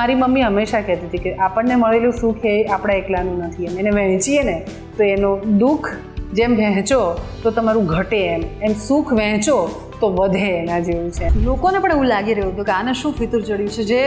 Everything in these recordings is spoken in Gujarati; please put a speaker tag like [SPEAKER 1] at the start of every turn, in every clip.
[SPEAKER 1] મારી મમ્મી હંમેશા કહેતી હતી કે આપણને મળેલું સુખ એ આપણા એકલાનું નથી, એમ એને વહેંચીએ ને તો એનું દુઃખ જેમ વહેંચો તો તમારું ઘટે, એમ સુખ વહેંચો તો વધે, એના જેવું છે.
[SPEAKER 2] લોકોને પણ એવું લાગી રહ્યું હતું કે આને શું ફિતુર ચડ્યું છે, જે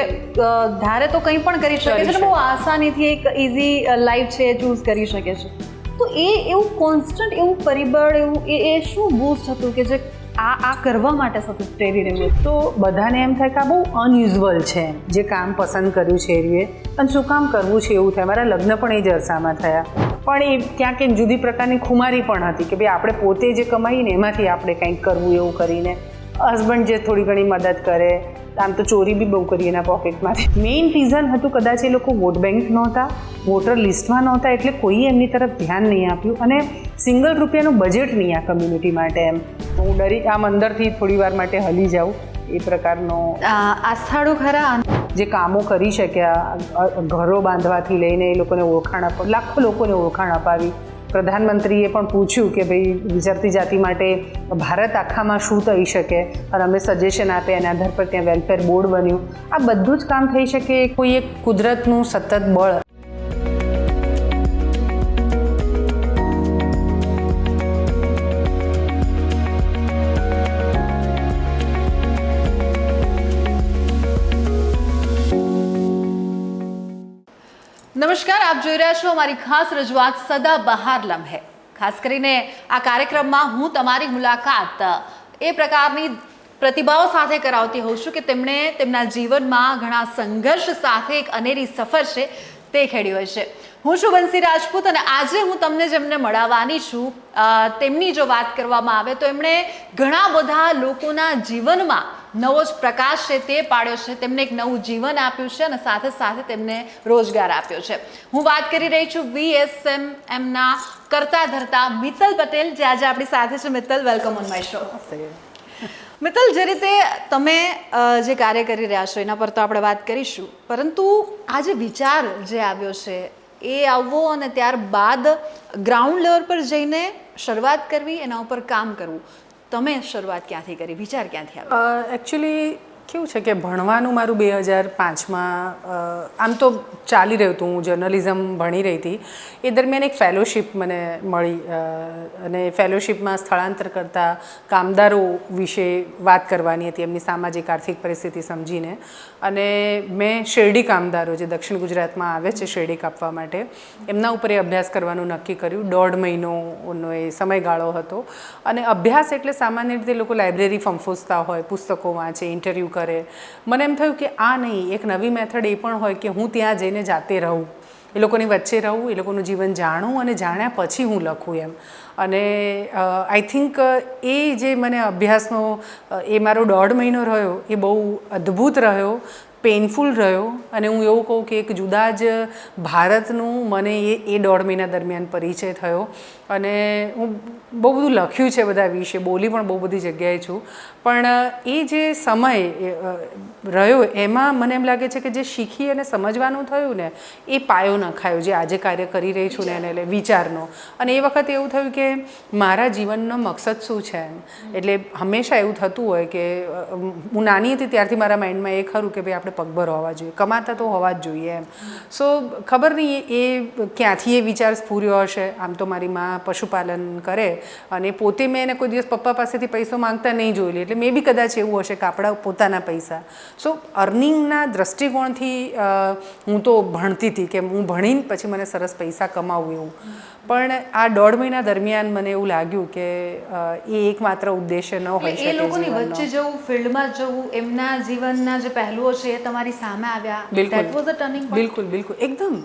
[SPEAKER 2] ધારે તો કંઈ પણ કરી શકે છે, બહુ આસાનીથી એક ઇઝી લાઈફ છે એ ચૂઝ કરી શકે છે. તો એ એવું કોન્સ્ટન્ટ એવું પરિબળ એવું એ શું બૂસ્ટ હતું કે જે આ કરવા માટે સતત પ્રેરી રહ્યું?
[SPEAKER 1] તો બધાને એમ થાય કે આ બહુ અનયુઝ્યુઅલ છે, જે કામ પસંદ કર્યું છે એરીએ, અને શું કામ કરવું છે એવું થાય. મારા લગ્ન પણ એ જ અરસામાં થયા, પણ એ ક્યાંક એક જુદી પ્રકારની ખુમારી પણ હતી કે ભાઈ આપણે પોતે જે કમાઈએ ને એમાંથી આપણે કંઈક કરવું એવું કરીને. હસબન્ડ જે થોડી ઘણી મદદ કરે, આમ તો ચોરી બી બહુ કરી એના પોકેટમાંથી. મેઇન રીઝન હતું કદાચ એ લોકો વોટ બેંક નહોતા, વોટર લિસ્ટમાં નહોતા, એટલે કોઈએ એમની તરફ ધ્યાન નહીં આપ્યું, અને સિંગલ રૂપિયાનું બજેટ નહીં આ કમ્યુનિટી માટે. એમ હું ડરી આમ અંદરથી થોડી વાર માટે હલી જાઉં એ પ્રકારનો
[SPEAKER 2] આસ્થાળું ખરા.
[SPEAKER 1] જે કામો કરી શક્યા, ઘરો બાંધવાથી લઈને એ લોકોને ઓળખાણ લાખો લોકોને ઓળખાણ અપાવી. પ્રધાનમંત્રીએ પણ પૂછ્યું કે ભાઈ વિચરતી જાતિ માટે ભારત આખામાં શું થઈ શકે, અને અમે સજેશન આપે, એના આધાર પર ત્યાં વેલફેર બોર્ડ બન્યું. આ બધું જ કામ થઈ શકે કોઈ એક કુદરતનું સતત બળ.
[SPEAKER 2] નમસ્કાર, આપ જોઈ રહ્યા છો અમારી ખાસ રજૂઆત સદા બહાર લમ્હે. ખાસ કરીને આ કાર્યક્રમમાં હું તમારી મુલાકાત એ પ્રકારની પ્રતિભાઓ સાથે કરાવતી હોઉં છું કે તેમણે તેમના જીવનમાં ઘણા સંઘર્ષ સાથે એક અનેરી સફર છે તે ખેડી હોય છે. હું છું બંસી રાજપૂત, અને આજે હું તમને જેમને મળાવવાની છું તેમની જો વાત કરવામાં આવે તો એમણે ઘણા બધા લોકોના જીવનમાં નવો જ પ્રકાશ છે તે પાડ્યો છે, તેમને એક નવું જીવન આપ્યું છે, અને સાથે સાથે તેમને રોજગાર આપ્યો છે. હું વાત કરી રહી છું VSMMના કરતા ધરતા મિત્તલ પટેલ, જે આજે આપણી સાથે છે. Mittal, welcome on my show. Mittal, જે રીતે તમે જે કાર્ય કરી રહ્યા છો એના પર તો આપણે વાત કરીશું, પરંતુ આ જે વિચાર જે આવ્યો છે એ આવવો અને ત્યારબાદ ગ્રાઉન્ડ લેવલ પર જઈને શરૂઆત કરવી, એના ઉપર કામ કરવું, તમે શરૂઆત ક્યાંથી કરી, વિચાર ક્યાંથી આવ્યો?
[SPEAKER 1] એકચ્યુઅલી કેવું છે કે ભણવાનું મારું 2005માં આમ તો ચાલી રહ્યું હતું. હું જર્નલિઝમ ભણી રહી હતી. એ દરમિયાન એક ફેલોશિપ મને મળી, અને ફેલોશિપમાં સ્થળાંતર કરતા કામદારો વિશે વાત કરવાની હતી, એમની સામાજિક આર્થિક પરિસ્થિતિ સમજીને. અને મેં શેરડી કામદારો, જે દક્ષિણ ગુજરાતમાં આવે છે શેરડી કાપવા માટે, એમના ઉપર એ અભ્યાસ કરવાનું નક્કી કર્યું. 1.5 મહિનોનો એ સમયગાળો હતો. અને અભ્યાસ એટલે સામાન્ય રીતે લોકો લાઇબ્રેરી ફંફોસતા હોય, પુસ્તકો વાંચે, ઇન્ટરવ્યૂ કરે. મને એમ થયું કે આ નહીં, એક નવી મેથડ એ પણ હોય કે હું ત્યાં જઈને જાતે રહું, એ લોકોની વચ્ચે રહું, એ લોકોનું જીવન જાણું, અને જાણ્યા પછી હું લખું એમ. અને આઈ થિંક એ જે મને અભ્યાસનો એ મારો 1.5 મહિનો રહ્યો એ બહુ અદ્ભુત રહ્યો, પેઇનફુલ રહ્યો. અને હું એવું કહું કે એક જુદા જ ભારતનું મને એ 1.5 મહિના દરમિયાન પરિચય થયો. અને હું બહુ બધું લખ્યું છે બધા વિશે, બોલી પણ બહુ બધી જગ્યાએ છું, પણ એ જે સમય રહ્યો એમાં મને એમ લાગે છે કે જે શીખી અને સમજવાનું થયું ને એ પાયો નખાયો, જે આજે કાર્ય કરી રહી છું ને એને એટલે વિચારનો. અને એ વખતે એવું થયું કે મારા જીવનનો મકસદ શું છે એમ. એટલે હંમેશા એવું થતું હોય કે હું નાની હતી ત્યારથી મારા માઇન્ડમાં એ ખરું કે ભાઈ આપણે પગભર હોવા જોઈએ, કમાતા તો હોવા જ જોઈએ એમ. સો ખબર નહીં એ ક્યાંથી એ વિચાર સ્ફૂર્યો હશે. આમ તો મારી માં પશુપાલન કરે, અને પોતે મેં એને કોઈ દિવસ પપ્પા પાસેથી પૈસો માંગતા નહીં જોયેલી, એટલે મેં બી કદાચ એવું હશે કે આપણા પોતાના પૈસા. સો અર્નિંગના દ્રષ્ટિકોણથી હું તો ભણતી હતી કે હું ભણીને પછી મને સરસ પૈસા કમાવું એવું. પણ આ 1.5 મહિના દરમિયાન મને એવું લાગ્યું કે એ એકમાત્ર ઉદ્દેશ્ય ન હોય શકે.
[SPEAKER 2] એ લોકોની વચ્ચે જવું, ફિલ્ડમાં જવું, એમના જીવનના જે પહેલુઓ છે એ તમારી સામે આવ્યા. That was a turning point.
[SPEAKER 1] બિલકુલ બિલકુલ એકદમ.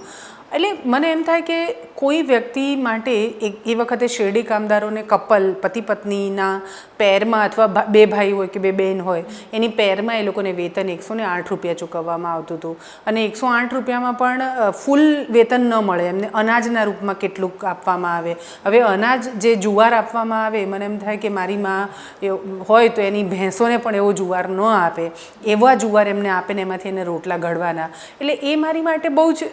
[SPEAKER 1] એટલે મને એમ થાય કે કોઈ વ્યક્તિ માટે એ વખતે શેરડી કામદારોને કપલ, પતિ પત્નીના પેરમાં, અથવા 2 ભાઈ હોય કે 2 બહેન હોય, એની પેરમાં એ લોકોને વેતન 108 રૂપિયા ચૂકવવામાં આવતું હતું. અને 108 રૂપિયામાં પણ ફૂલ વેતન ન મળે, એમને અનાજના રૂપમાં કેટલુંક આપવામાં આવે. હવે અનાજ જે જુવાર આપવામાં આવે, મને એમ થાય કે મારી માં હોય તો એની ભેંસોને પણ એવો જુવાર ન આપે, એવા જુવાર એમને આપે ને એમાંથી એને રોટલા ઘડવાના. એટલે એ મારી માટે બહુ જ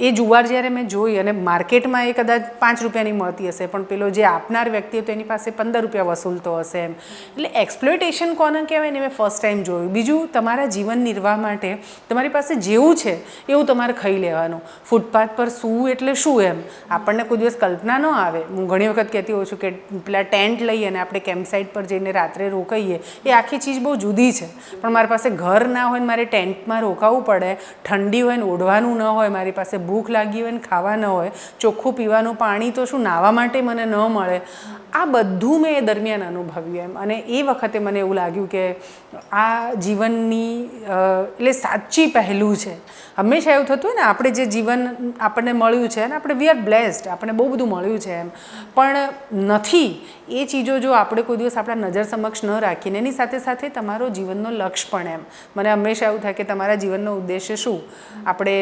[SPEAKER 1] એ જુવાર જ્યારે મેં જોઈ અને માર્કેટમાં એ કદાચ 5 રૂપિયાની મળતી હશે, પણ પેલો જે આપનાર વ્યક્તિ હતો એની પાસે 15 રૂપિયા વસૂલતો હશે એમ. એટલે એક્સપ્લોઇટેશન કોને કહેવાય ને મેં ફર્સ્ટ ટાઈમ જોયું. બીજું, તમારા જીવન નિર્વાહ માટે તમારી પાસે જેવું છે એવું તમારે ખાઈ લેવાનું. ફૂટપાથ પર સૂવું એટલે શું એમ આપણને કોઈ દિવસ કલ્પના ન આવે. હું ઘણી વખત કહેતી હોઉં છું કે પેલા ટેન્ટ લઈએ અને આપણે કેમ્પસાઇટ પર જઈને રાત્રે રોકાઈએ, એ આખી ચીજ બહુ જુદી છે. પણ મારી પાસે ઘર ના હોય ને મારે ટેન્ટમાં રોકાવું પડે, ઠંડી હોય ને ઓઢવાનું ન હોય, મારી પાસે ભૂખ લાગી હોય ને ખાવા ન હોય, ચોખ્ખું પીવાનું પાણી તો શું નાહવા માટે મને ન મળે, આ બધું મેં એ દરમિયાન અનુભવ્યું એમ. અને એ વખતે મને એવું લાગ્યું કે આ જીવનની એટલે સાચી પહેલું છે. હંમેશા એવું થતું હોય ને આપણે જે જીવન આપણને મળ્યું છે અને આપણે વી આર બ્લેસ્ડ, આપણને બહુ બધું મળ્યું છે એમ, પણ નથી એ ચીજો જો આપણે કોઈ દિવસ આપણા નજર સમક્ષ ન રાખીને એની સાથે સાથે તમારો જીવનનો લક્ષ્ય પણ એમ. મને હંમેશા એવું થાય કે તમારા જીવનનો ઉદ્દેશ્ય શું. આપણે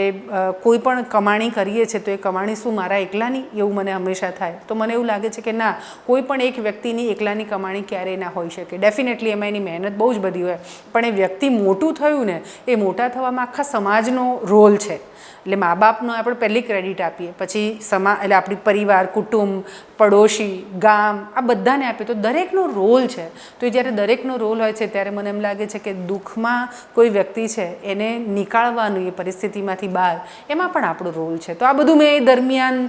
[SPEAKER 1] કોઈ પણ કમાણી કરીએ છીએ તો એ કમાણી શું મારા એકલાની, એવું મને હંમેશા થાય. તો મને એવું લાગે છે કે ના, કોઈ પણ એક વ્યક્તિની એકલાની કમાણી ક્યારેય ના હોઈ શકે. ડેફિનેટલી એમાં એની મહેનત બહુ જ બધી હોય, પણ એ વ્યક્તિ મોટું થયું ને, એ મોટા થવામાં આખા સમાજનો રોલ છે. એટલે મા બાપનો આપણે પહેલી ક્રેડિટ આપીએ, પછી એટલે આપણી પરિવાર, કુટુંબ, પડોશી, ગામ, આ બધાને આપીએ તો દરેકનો રોલ છે. તો એ જ્યારે દરેકનો રોલ હોય છે ત્યારે મને એમ લાગે છે કે દુઃખમાં કોઈ વ્યક્તિ છે એને નીકાળવાનું એ પરિસ્થિતિમાંથી બહાર, એમાં પણ આપણો રોલ છે. તો આ બધું મેં એ દરમિયાન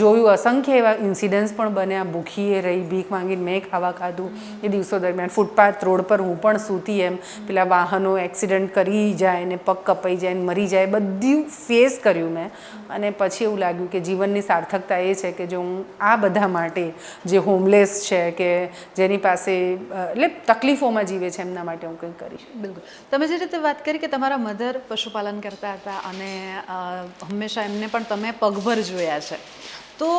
[SPEAKER 1] જોયું. અસંખ્ય એવા ઇન્સિડન્ટ્સ પણ બન્યા. ભૂખીએ રહી, ભીખ માંગીને મેં ખાવા ખાધું એ દિવસો દરમિયાન. ફૂટપાથ રોડ પર હું પણ સૂતી એમ, પેલા વાહનો એક્સિડન્ટ કરી જાય ને પગ કપાઈ જાય ને મરી જાય, બધું ફેસ કર્યું મેં. અને પછી એવું લાગ્યું કે જીવનની સાર્થકતા એ છે કે જો હું આ બધા માટે, જે હોમલેસ છે કે જેની પાસે એટલે તકલીફોમાં જીવે છે, એમના માટે હું કંઈક કરીશ.
[SPEAKER 2] બિલકુલ. તમે જે રીતે વાત કરી કે તમારા મધર પશુપાલન કરતા હતા અને હંમેશા એમને પણ તમે પગભર જોયા છે, તો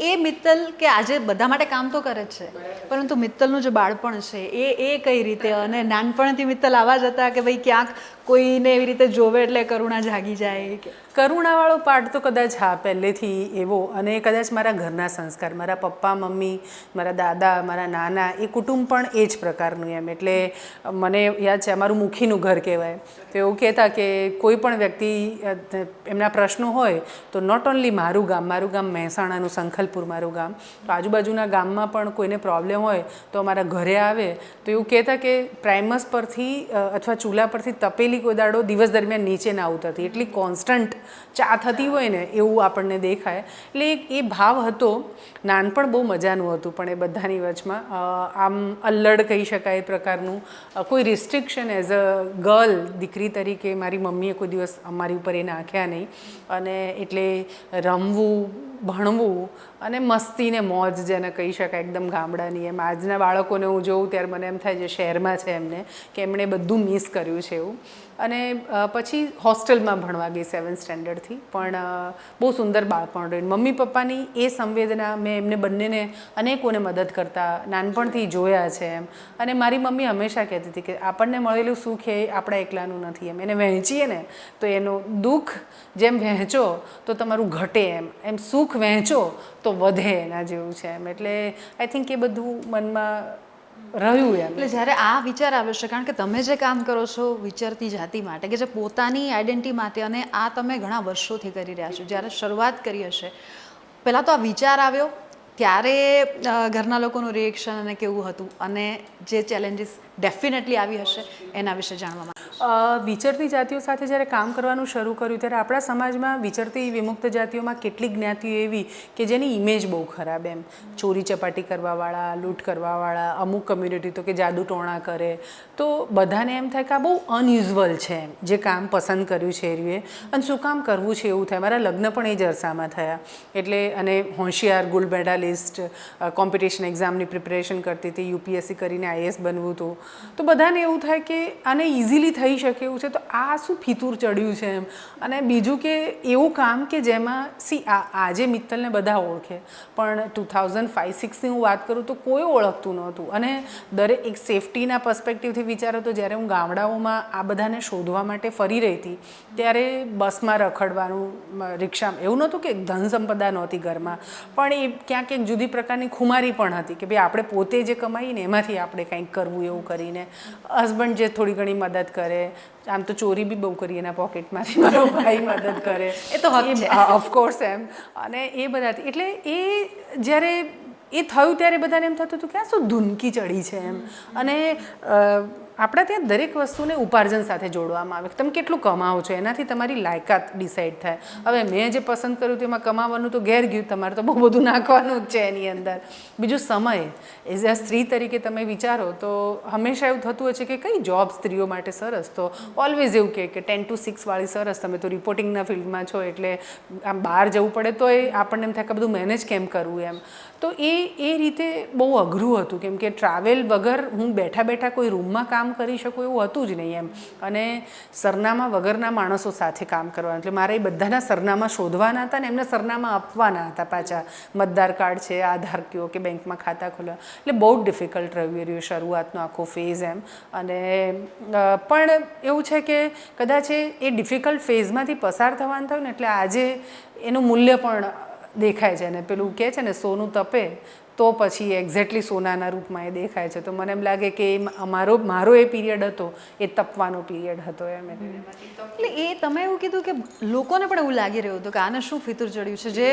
[SPEAKER 2] એ મિત્તલ કે આજે બધા માટે કામ તો કરે જ છે, પરંતુ મિત્તલનું જે બાળપણ છે એ કઈ રીતે, અને નાનપણથી મિત્તલ આવા જ હતા કે ભાઈ ક્યાંક કોઈને એવી રીતે જોવે એટલે કરુણા જાગી જાય?
[SPEAKER 1] કરુણાવાળો પાર્ટ તો કદાચ હા પહેલેથી એવો, અને કદાચ મારા ઘરના સંસ્કાર, મારા પપ્પા મમ્મી, મારા દાદા, મારા નાના, એ કુટુંબ પણ એ જ પ્રકારનું એમ. એટલે મને યાદ છે અમારું મુખીનું ઘર કહેવાય. તો એવું કહેતા કે કોઈ પણ વ્યક્તિ એમના પ્રશ્નો હોય તો નોટ ઓન્લી મારું ગામ મહેસાણાનું સંખલપુર મારું ગામ, તો આજુબાજુના ગામમાં પણ કોઈને પ્રોબ્લેમ હોય તો અમારા ઘરે આવે તો એવું કહેતા કે પ્રાઇમસ પરથી અથવા ચૂલા પરથી તપેલી કોઈ દાડો દિવસ દરમિયાન નીચે ના ઉતરતી, એટલી કોન્સ્ટન્ટ ચા થતી હોય ને એવું આપણને દેખાય. એટલે એ ભાવ હતો. નાનપણ બહુ મજાનું હતું, પણ એ બધાની વચમાં આમ અલ્લડ કહી શકાય એ પ્રકારનું કોઈ રિસ્ટ્રિક્શન એઝ અ ગર્લ, દીકરી તરીકે મારી મમ્મીએ કોઈ દિવસ અમારી ઉપર એ નાખ્યા નહીં. અને એટલે રમવું, ભણવું અને મસ્તી ને મોજ જેને કહી શકાય એકદમ ગામડાની એમ. આજના બાળકોને હું જોઉં ત્યારે મને એમ થાય જે શહેરમાં છે એમને, કે એમણે બધું મિસ કર્યું છે એવું. અને પછી હોસ્ટેલમાં ભણવા ગઈ 7th સ્ટેન્ડર્ડથી, પણ બહુ સુંદર બાળપણ રહ્યું. મમ્મી પપ્પાની એ સંવેદના મેં એમને બંનેને અનેકોને મદદ કરતા નાનપણથી જોયા છે એમ. અને મારી મમ્મી હંમેશા કહેતી હતી કે આપણને મળેલું સુખ એ આપણા એકલાનું નથી એમ, એને વહેંચીએ ને તો એનું દુઃખ જેમ વહેંચો તો તમારું ઘટે એમ સુખ વહેંચો તો વધે, એના જેવું છે એમ. એટલે આઈ થિંક એ બધું મનમાં રહ્યું એમ.
[SPEAKER 2] એટલે જ્યારે આ વિચાર આવ્યો છે, કારણ કે તમે જે કામ કરો છો વિચરતી જાતિ માટે, કે જે પોતાની આઈડેન્ટિટી માટે, અને આ તમે ઘણા વર્ષોથી કરી રહ્યા છો, જ્યારે શરૂઆત કરી હશે પહેલાં તો આ વિચાર આવ્યો ત્યારે ઘરના લોકોનું રિએક્શન અને કેવું હતું, અને જે ચેલેન્જીસ ડેફિનેટલી આવી હશે એના વિશે જાણવા માંગુ.
[SPEAKER 1] વિચરતી જાતિઓ સાથે જ્યારે કામ કરવાનું શરૂ કર્યું ત્યારે આપણા સમાજમાં વિચરતી વિમુક્ત જાતિઓમાં કેટલીક જ્ઞાતિઓ એવી કે જેની ઇમેજ બહુ ખરાબ એમ. ચોરી ચપાટી કરવાવાળા, લૂંટ કરવાવાળા, અમુક કમ્યુનિટી તો કે જાદુ ટોણા કરે, તો બધાને એમ થાય કે આ બહુ અનયુઝ્યુઅલ છે એમ જે કામ પસંદ કર્યું છે એરીએ, અને શું કામ કરવું છે એવું થાય. મારા લગ્ન પણ એ જ અરસામાં થયા. એટલે અને હોશિયાર, ગોલ્ડ મેડાલિસ્ટ, કોમ્પિટિશન એક્ઝામની પ્રિપરેશન કરતી હતી, યુપીએસસી કરીને આઈએએસ બનવું હતું. તો બધાને એવું થાય કે આને ઇઝીલી થઈ શકે એવું છે, તો આ શું ફિતૂર ચડ્યું છે એમ. અને બીજું કે એવું કામ કે જેમાં આજે મિત્તલને બધા ઓળખે, પણ 2005-06ની હું વાત કરું તો કોઈ ઓળખતું નહોતું. અને દરેક એક સેફટીના પર્સપેક્ટિવથી વિચારો તો જ્યારે હું ગામડાઓમાં આ બધાને શોધવા માટે ફરી રહી હતી ત્યારે બસમાં રખડવાનું, રિક્ષામાં, એવું નહોતું કે ધન સંપદા નહોતી ઘરમાં, પણ એ ક્યાંક એક જુદી પ્રકારની ખુમારી પણ હતી કે ભાઈ આપણે પોતે જે કમાઈને એમાંથી આપણે કંઈક કરવું એવું કરીને. હસબન્ડ જે થોડી ઘણી મદદ કરે, આમ તો ચોરી બી બહુ કરી એના પોકેટમાંથી, મારો ભાઈ મદદ કરે,
[SPEAKER 2] એ તો હક છે.
[SPEAKER 1] ઓફકોર્સ એમ. અને એ બધાથી એટલે એ જ્યારે એ થયું ત્યારે બધાને એમ થતું હતું કે આ શું ધૂનકી ચડી છે એમ. અને આપણા ત્યાં દરેક વસ્તુને ઉપાર્જન સાથે જોડવામાં આવે. તમે કેટલું કમાવો છો એનાથી તમારી લાયકાત ડિસાઈડ થાય. હવે મેં જે પસંદ કર્યું તેમાં કમાવાનું તો ઘેર ગયું, તમારે તો બહુ બધું નાખવાનું જ છે એની અંદર. બીજું સમય, એઝ અ સ્ત્રી તરીકે તમે વિચારો તો હંમેશા એવું થતું હોય છે કે કઈ જોબ સ્ત્રીઓ માટે સરસ, તો ઓલવેઝ એવું કે 10 to 6 વાળી સરસ. તમે તો રિપોર્ટિંગના ફિલ્ડમાં છો એટલે આમ બહાર જવું પડે તો એ આપણને એમ થાય કે બધું મેનેજ કેમ કરવું એમ. તો એ રીતે બહુ અઘરું હતું, કેમ કે ટ્રાવેલ વગર હું બેઠા બેઠા કોઈ રૂમમાં કામ કરી શકું એવું હતું જ નહીં એમ. અને સરનામા વગરના માણસો સાથે કામ કરવાનું, એટલે મારે એ બધાના સરનામા શોધવાના હતા ને એમને સરનામા આપવાના હતા પાછા. મતદાર કાર્ડ છે, આધાર કયો કે બેંકમાં ખાતા ખોલવા, એટલે બહુ જ ડિફિકલ્ટ રહ્યું શરૂઆતનો આખો ફેઝ એમ. અને પણ એવું છે કે કદાચ એ ડિફિકલ્ટ ફેઝમાંથી પસાર થવાનું થયું ને એટલે આજે એનું મૂલ્ય પણ દેખાય છે. અને પેલું કહે છે ને સોનું તપે તો પછી એક્ઝેક્ટલી સોનાના રૂપમાં એ દેખાય છે. તો મને એમ લાગે કે મારો એ પીરિયડ હતો એ તપવાનો પીરિયડ હતો એમ.
[SPEAKER 2] એટલે એ તમે એવું કીધું કે લોકોને પણ એવું લાગી રહ્યું હતું કે આને શું ફિતુર ચડ્યું છે, જે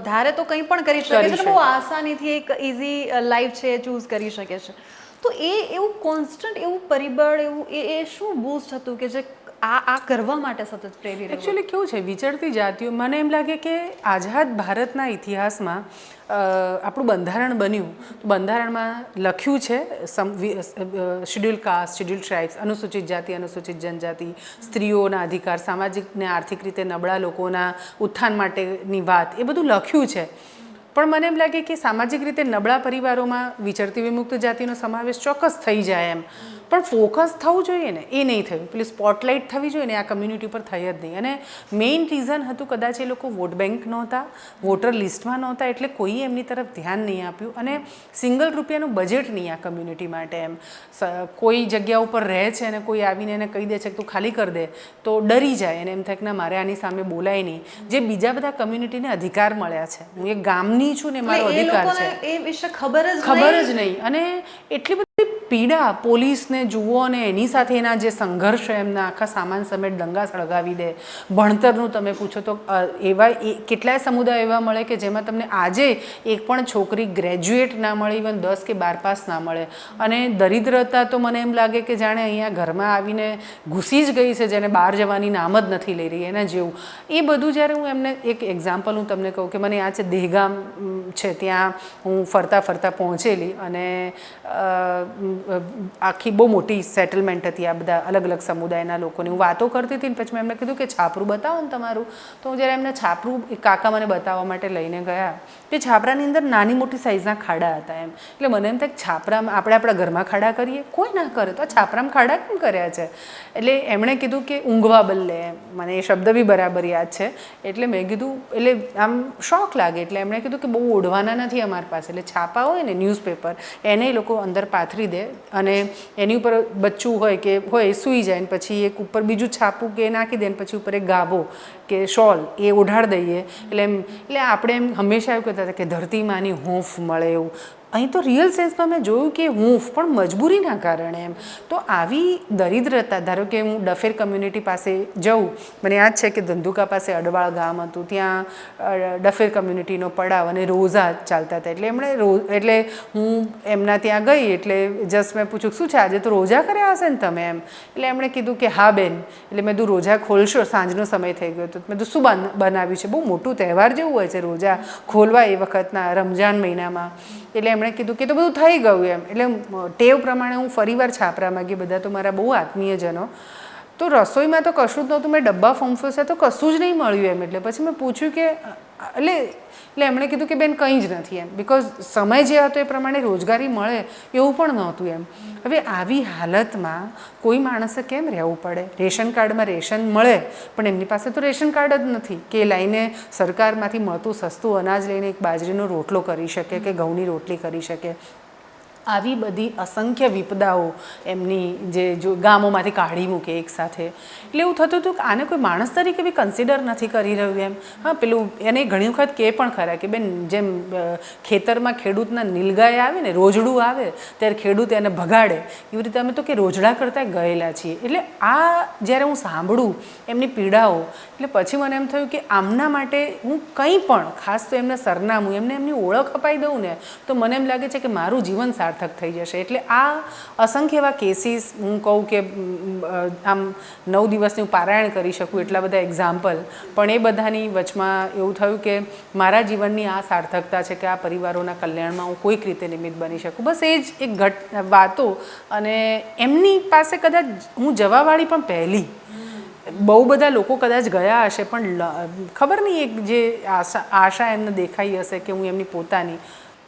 [SPEAKER 2] ધારે તો કંઈ પણ કરી શકે છે, બહુ આસાનીથી એક ઇઝી લાઈફ છે ચૂઝ કરી શકે છે. તો એ એવું કોન્સ્ટન્ટ એવું પરિબળ એવું એ શું બૂસ્ટ હતું કે જે આ કરવા માટે સતત પ્રેરી રહ્યું?
[SPEAKER 1] એકચ્યુઅલી કેવું છે, વિચરતી જાતિઓ, મને એમ લાગે કે આઝાદ ભારતના ઇતિહાસમાં આપણું બંધારણ બન્યું તો બંધારણમાં લખ્યું છે શેડ્યુલ કાસ્ટ, શેડ્યુલ ટ્રાઇબ્સ, અનુસૂચિત જાતિ, અનુસૂચિત જનજાતિ, સ્ત્રીઓના અધિકાર, સામાજિક ને આર્થિક રીતે નબળા લોકોના ઉત્થાન માટેની વાત, એ બધું લખ્યું છે. પણ મને એમ લાગે કે સામાજિક રીતે નબળા પરિવારોમાં વિચરતી વિમુક્ત જાતિનો સમાવેશ ચોક્કસ થઈ જાય એમ. પણ ફોકસ થવું જોઈએ ને, એ નહીં થયું. પેલી સ્પોટલાઇટ થવી જોઈએ ને, આ કમ્યુનિટી પર થઈ જ નહીં. અને મેઇન રીઝન હતું કદાચ એ લોકો વોટ બેંક નહોતા, વોટર લિસ્ટમાં નહોતા, એટલે કોઈએ એમની તરફ ધ્યાન નહીં આપ્યું. અને સિંગલ રૂપિયાનું બજેટ નહીં આ કમ્યુનિટી માટે એમ. કોઈ જગ્યા ઉપર રહે છે અને કોઈ આવીને એને કહી દે છે કે તું ખાલી કરી દે તો ડરી જાય અને એમ થાય કે ના મારે આની સામે બોલાય નહીં. જે બીજા બધા કમ્યુનિટીને અધિકાર મળ્યા છે, હું એક ગામની છું ને મારો અધિકાર છે,
[SPEAKER 2] એ વિશે ખબર
[SPEAKER 1] જ નહીં. અને એટલી બધી પીડા પોલીસને જુઓ અને એની સાથે એના જે સંઘર્ષ એમના આખા સામાન સમેત દંગા સળગાવી દે. ભણતરનું તમે પૂછો તો એવા કેટલાય સમુદાય એવા મળે કે જેમાં તમને આજે એક પણ છોકરી ગ્રેજ્યુએટ ના મળે, ઇવન 10 કે 12 પાસ ના મળે. અને દરિદ્રતા તો મને એમ લાગે કે જાણે અહીંયા ઘરમાં આવીને ઘૂસી જ ગઈ છે, જેને બહાર જવાની નામ જ નથી લઈ રહી એના જેવું. એ બધું જ્યારે હું એમને એક એક્ઝામ્પલ હું તમને કહું કે મને યાદ છે દહેગામ છે, ત્યાં હું ફરતા ફરતા પહોંચેલી અને આખી બહુ મોટી સેટલમેન્ટ હતી આ બધા અલગ અલગ સમુદાયના લોકોની. હું વાતો કરતી હતી ને પછી મેં એમને કીધું કે છાપરું બતાવો ને તમારું. તો હું જ્યારે એમને છાપરું કાકા મને બતાવવા માટે લઈને ગયા, તે છાપરાની અંદર નાની મોટી સાઇઝના ખાડા હતા એમ. એટલે મને એમ થાય કે છાપરામાં આપણે આપણા ઘરમાં ખાડા કરીએ, કોઈ ના કરે, તો આ છાપરામાં ખાડા કેમ કર્યા છે? એટલે એમણે કીધું કે ઊંઘવા બદલે એમ. મને એ શબ્દ બી બરાબર યાદ છે. એટલે મેં કીધું, એટલે આમ શોખ લાગે. એટલે એમણે કીધું કે બહુ ઓઢવાના નથી અમારી પાસે. એટલે છાપા હોય ને ન્યૂઝપેપર, એને એ લોકો અંદર પાથરી દે અને એની ઉપર બચ્ચું હોય કે હોય એ સૂઈ જાય ને પછી એક ઉપર બીજું છાપું કે નાખી દે ને પછી ઉપર એક ગાભો કે શોલ એ ઓઢાડી દઈએ. એટલે આપણે એમ હંમેશા એવું કહેતા હતા કે ધરતીમાંની હૂંફ મળે એવું. અહીં તો રિયલ સેન્સમાં મેં જોયું કે હૂંફ પણ મજબૂરીના કારણે એમ. તો આવી દરિદ્રતા, ધારો કે હું ડફેર કમ્યુનિટી પાસે જાઉં, મને યાદ છે કે ધંધુકા પાસે અડવાળ ગામ હતું, ત્યાં ડફેર કમ્યુનિટીનો પડાવ અને રોઝા ચાલતા હતા. એટલે હું એમના ત્યાં ગઈ એટલે જસ્ટ મેં પૂછ્યું શું છે આજે તો રોઝા કર્યા હશે ને તમે એમ. એટલે એમણે કીધું કે હા બેન. એટલે મેં કીધું રોઝા ખોલશો, સાંજનો સમય થઈ ગયો હતો. મેં કીધું શું બનાવ્યું છે? બહુ મોટું તહેવાર જેવું હોય છે રોઝા ખોલવા એ વખતના રમજાન મહિનામાં. એટલે એમણે કીધું કે તો બધું થઈ ગયું એમ. એટલે ટેવ પ્રમાણે હું ફરીવાર છાપરામાં ગઈ, બધા તો મારા બહુ આત્મીયજનો. તો રસોઈમાં તો કશું જ નહોતું, મેં ડબ્બા ફંફોસ્યા તો કશું જ નહીં મળ્યું એમ. એટલે પછી મેં પૂછ્યું કે એટલે એમણે કીધું કે બેન કંઈ જ નથી એમ, બિકોઝ સમય જે હતો એ પ્રમાણે રોજગારી મળે એવું પણ નહોતું એમ. હવે આવી હાલતમાં કોઈ માણસે કેમ રહેવું પડે? રેશન કાર્ડમાં રેશન મળે પણ એમની પાસે તો રેશન કાર્ડ જ નથી કે લઈને સરકારમાંથી મળતું સસ્તું અનાજ લઈને એક બાજરીનો રોટલો કરી શકે કે ઘઉંની રોટલી કરી શકે. આવી બધી અસંખ્ય વિપદાઓ એમની જે જો ગામોમાંથી કાઢી મૂકે એકસાથે. એટલે એવું થતું હતું કે આને કોઈ માણસ તરીકે બી કન્સિડર નથી કરી રહ્યું એમ. હા, પેલું એને ઘણી વખત કહે પણ ખરા કે બેન, જેમ ખેતરમાં ખેડૂતના નીલગાય આવે ને, રોજડું આવે ત્યારે ખેડૂત એને ભગાડે, એવી રીતે અમે તો કે રોજડા કરતાં ગયેલા છીએ. એટલે આ જ્યારે હું સાંભળું એમની પીડાઓ, એટલે પછી મને એમ થયું કે આમના માટે હું કંઈ પણ, ખાસ તો એમના સરનામું, એમની ઓળખ અપાઈ દઉં ને તો મને એમ લાગે છે કે મારું જીવન સાર્થક થઈ જશે. એટલે આ અસંખ્ય એવા કેસીસ હું કહું કે આમ 9 દિવસની હું પારાયણ કરી શકું એટલા બધા એક્ઝામ્પલ, પણ એ બધાની વચમાં એવું થયું કે મારા જીવનની આ સાર્થકતા છે કે આ પરિવારોના કલ્યાણમાં હું કોઈક રીતે નિમિત્ત બની શકું. બસ એ જ એક વાતો. અને એમની પાસે કદાચ હું જવાવાળી પણ પહેલી, બહુ બધા લોકો કદાચ ગયા હશે પણ ખબર નહીં એક જે આશા એમને દેખાઈ હશે કે હું એમની પોતાની.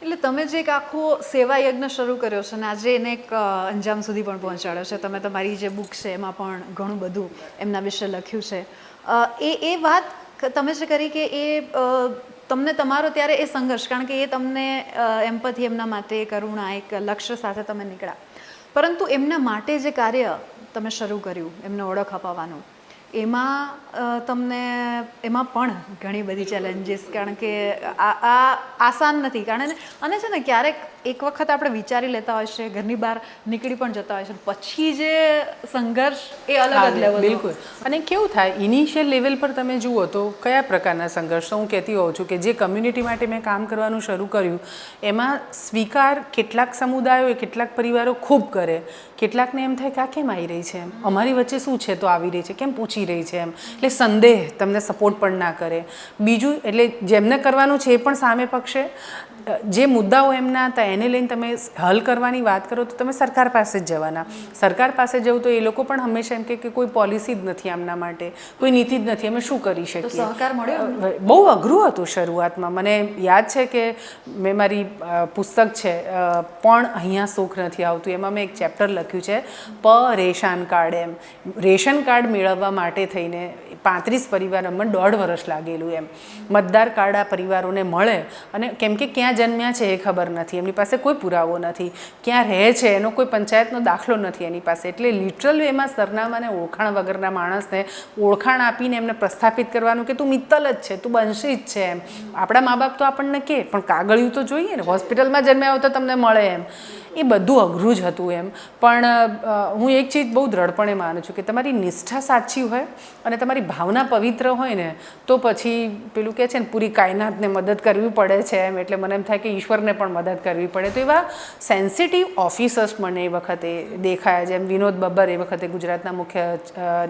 [SPEAKER 2] એટલે તમે જે એક આખો સેવા યજ્ઞ શરૂ કર્યો છે ને આજે એને એક અંજામ સુધી પણ પહોંચાડ્યો છે, તમે તમારી જે બુક છે એમાં પણ ઘણું બધું એમના વિશે લખ્યું છે. એ વાત તમે જે કરી કે એ તમને તમારો ત્યારે એ સંઘર્ષ, કારણ કે એ તમને એમ્પથી એમના માટે કરુણા એક લક્ષ્ય સાથે તમે નીકળ્યા, પરંતુ એમના માટે જે કાર્ય તમે શરૂ કર્યું એમને ઓળખ અપાવવાનું, એમાં તમને એમાં પણ ઘણી બધી ચેલેન્જીસ, કારણ કે આ આસાન નથી. કારણ અને છે ને ક્યારેક એક વખત આપણે વિચારી લેતા હોય છે, ઘરની બહાર નીકળી પણ જતા હોય છે, પછી જે સંઘર્ષ એ અલગ જ લેવલ.
[SPEAKER 1] બિલકુલ. અને કેવું થાય ઇનિશિયલ લેવલ પર તમે જુઓ તો કયા પ્રકારના સંઘર્ષ, હું કહેતી હોઉં છું કે જે કમ્યુનિટી માટે મેં કામ કરવાનું શરૂ કર્યું એમાં સ્વીકાર કેટલાક સમુદાયો, કેટલાક પરિવારો ખૂબ કરે, કેટલાકને એમ થાય કે આ કેમ આવી રહી છે, એમ અમારી વચ્ચે શું છે તો આવી રહી છે, કેમ પૂછી રહી છે એમ. એટલે સંદેહ, તમને સપોર્ટ પણ ના કરે. બીજું એટલે જેમને કરવાનું છે એ પણ સામે પક્ષે જે મુદ્દાઓ એમના હતા એને લઈને તમે હલ કરવાની વાત કરો તો તમે સરકાર પાસે જ જવાના. સરકાર પાસે જવું તો એ લોકો પણ હંમેશા એમ કે કોઈ પોલિસી જ નથી આમના માટે, કોઈ નીતિ જ નથી, અમે શું કરી શકીએ.
[SPEAKER 2] સહકાર મળ્યો?
[SPEAKER 1] બહુ અઘરું હતું શરૂઆતમાં. મને યાદ છે કે મેં મારી પુસ્તક છે પણ અહીંયા સુખ નથી આવતું, એમાં મેં એક ચેપ્ટર લખ્યું છે રેશન કાર્ડ. એમ રેશન કાર્ડ મેળવવા માટે થઈને 35 પરિવારોમાં 1.5 વર્ષ લાગેલું. એમ મતદાર કાર્ડ આ પરિવારોને મળે, અને કેમ કે ક્યાં જન્મ્યા છે એ ખબર નથી, એમની પાસે કોઈ પુરાવો નથી, ક્યાં રહે છે એનો કોઈ પંચાયતનો દાખલો નથી એની પાસે. એટલે લિટરલી એમાં સરનામાને ઓળખાણ વગરના માણસને ઓળખાણ આપીને એમને પ્રસ્થાપિત કરવાનું કે તું મિત્તલ જ છે, તું બંશી જ છે. એમ આપણા મા બાપ તો આપણને કહે પણ કાગળિયું તો જોઈએ ને, હોસ્પિટલમાં જન્મ્યા હોય તો તમને મળે. એમ એ બધું અઘરું જ હતું. એમ પણ હું એક ચીજ બહુ દ્રઢપણે માનું છું કે તમારી નિષ્ઠા સાચી હોય અને તમારી ભાવના પવિત્ર હોય ને તો પછી પેલું કહે છે ને પૂરી કાયનાતને મદદ કરવી પડે છે એમ. એટલે મને એમ થાય કે ઈશ્વરને પણ મદદ કરવી પડે. તો એવા સેન્સિટિવ ઓફિસર્સ મને એ વખતે દેખાયા, જેમ વિનોદ બબ્બર એ વખતે ગુજરાતના મુખ્ય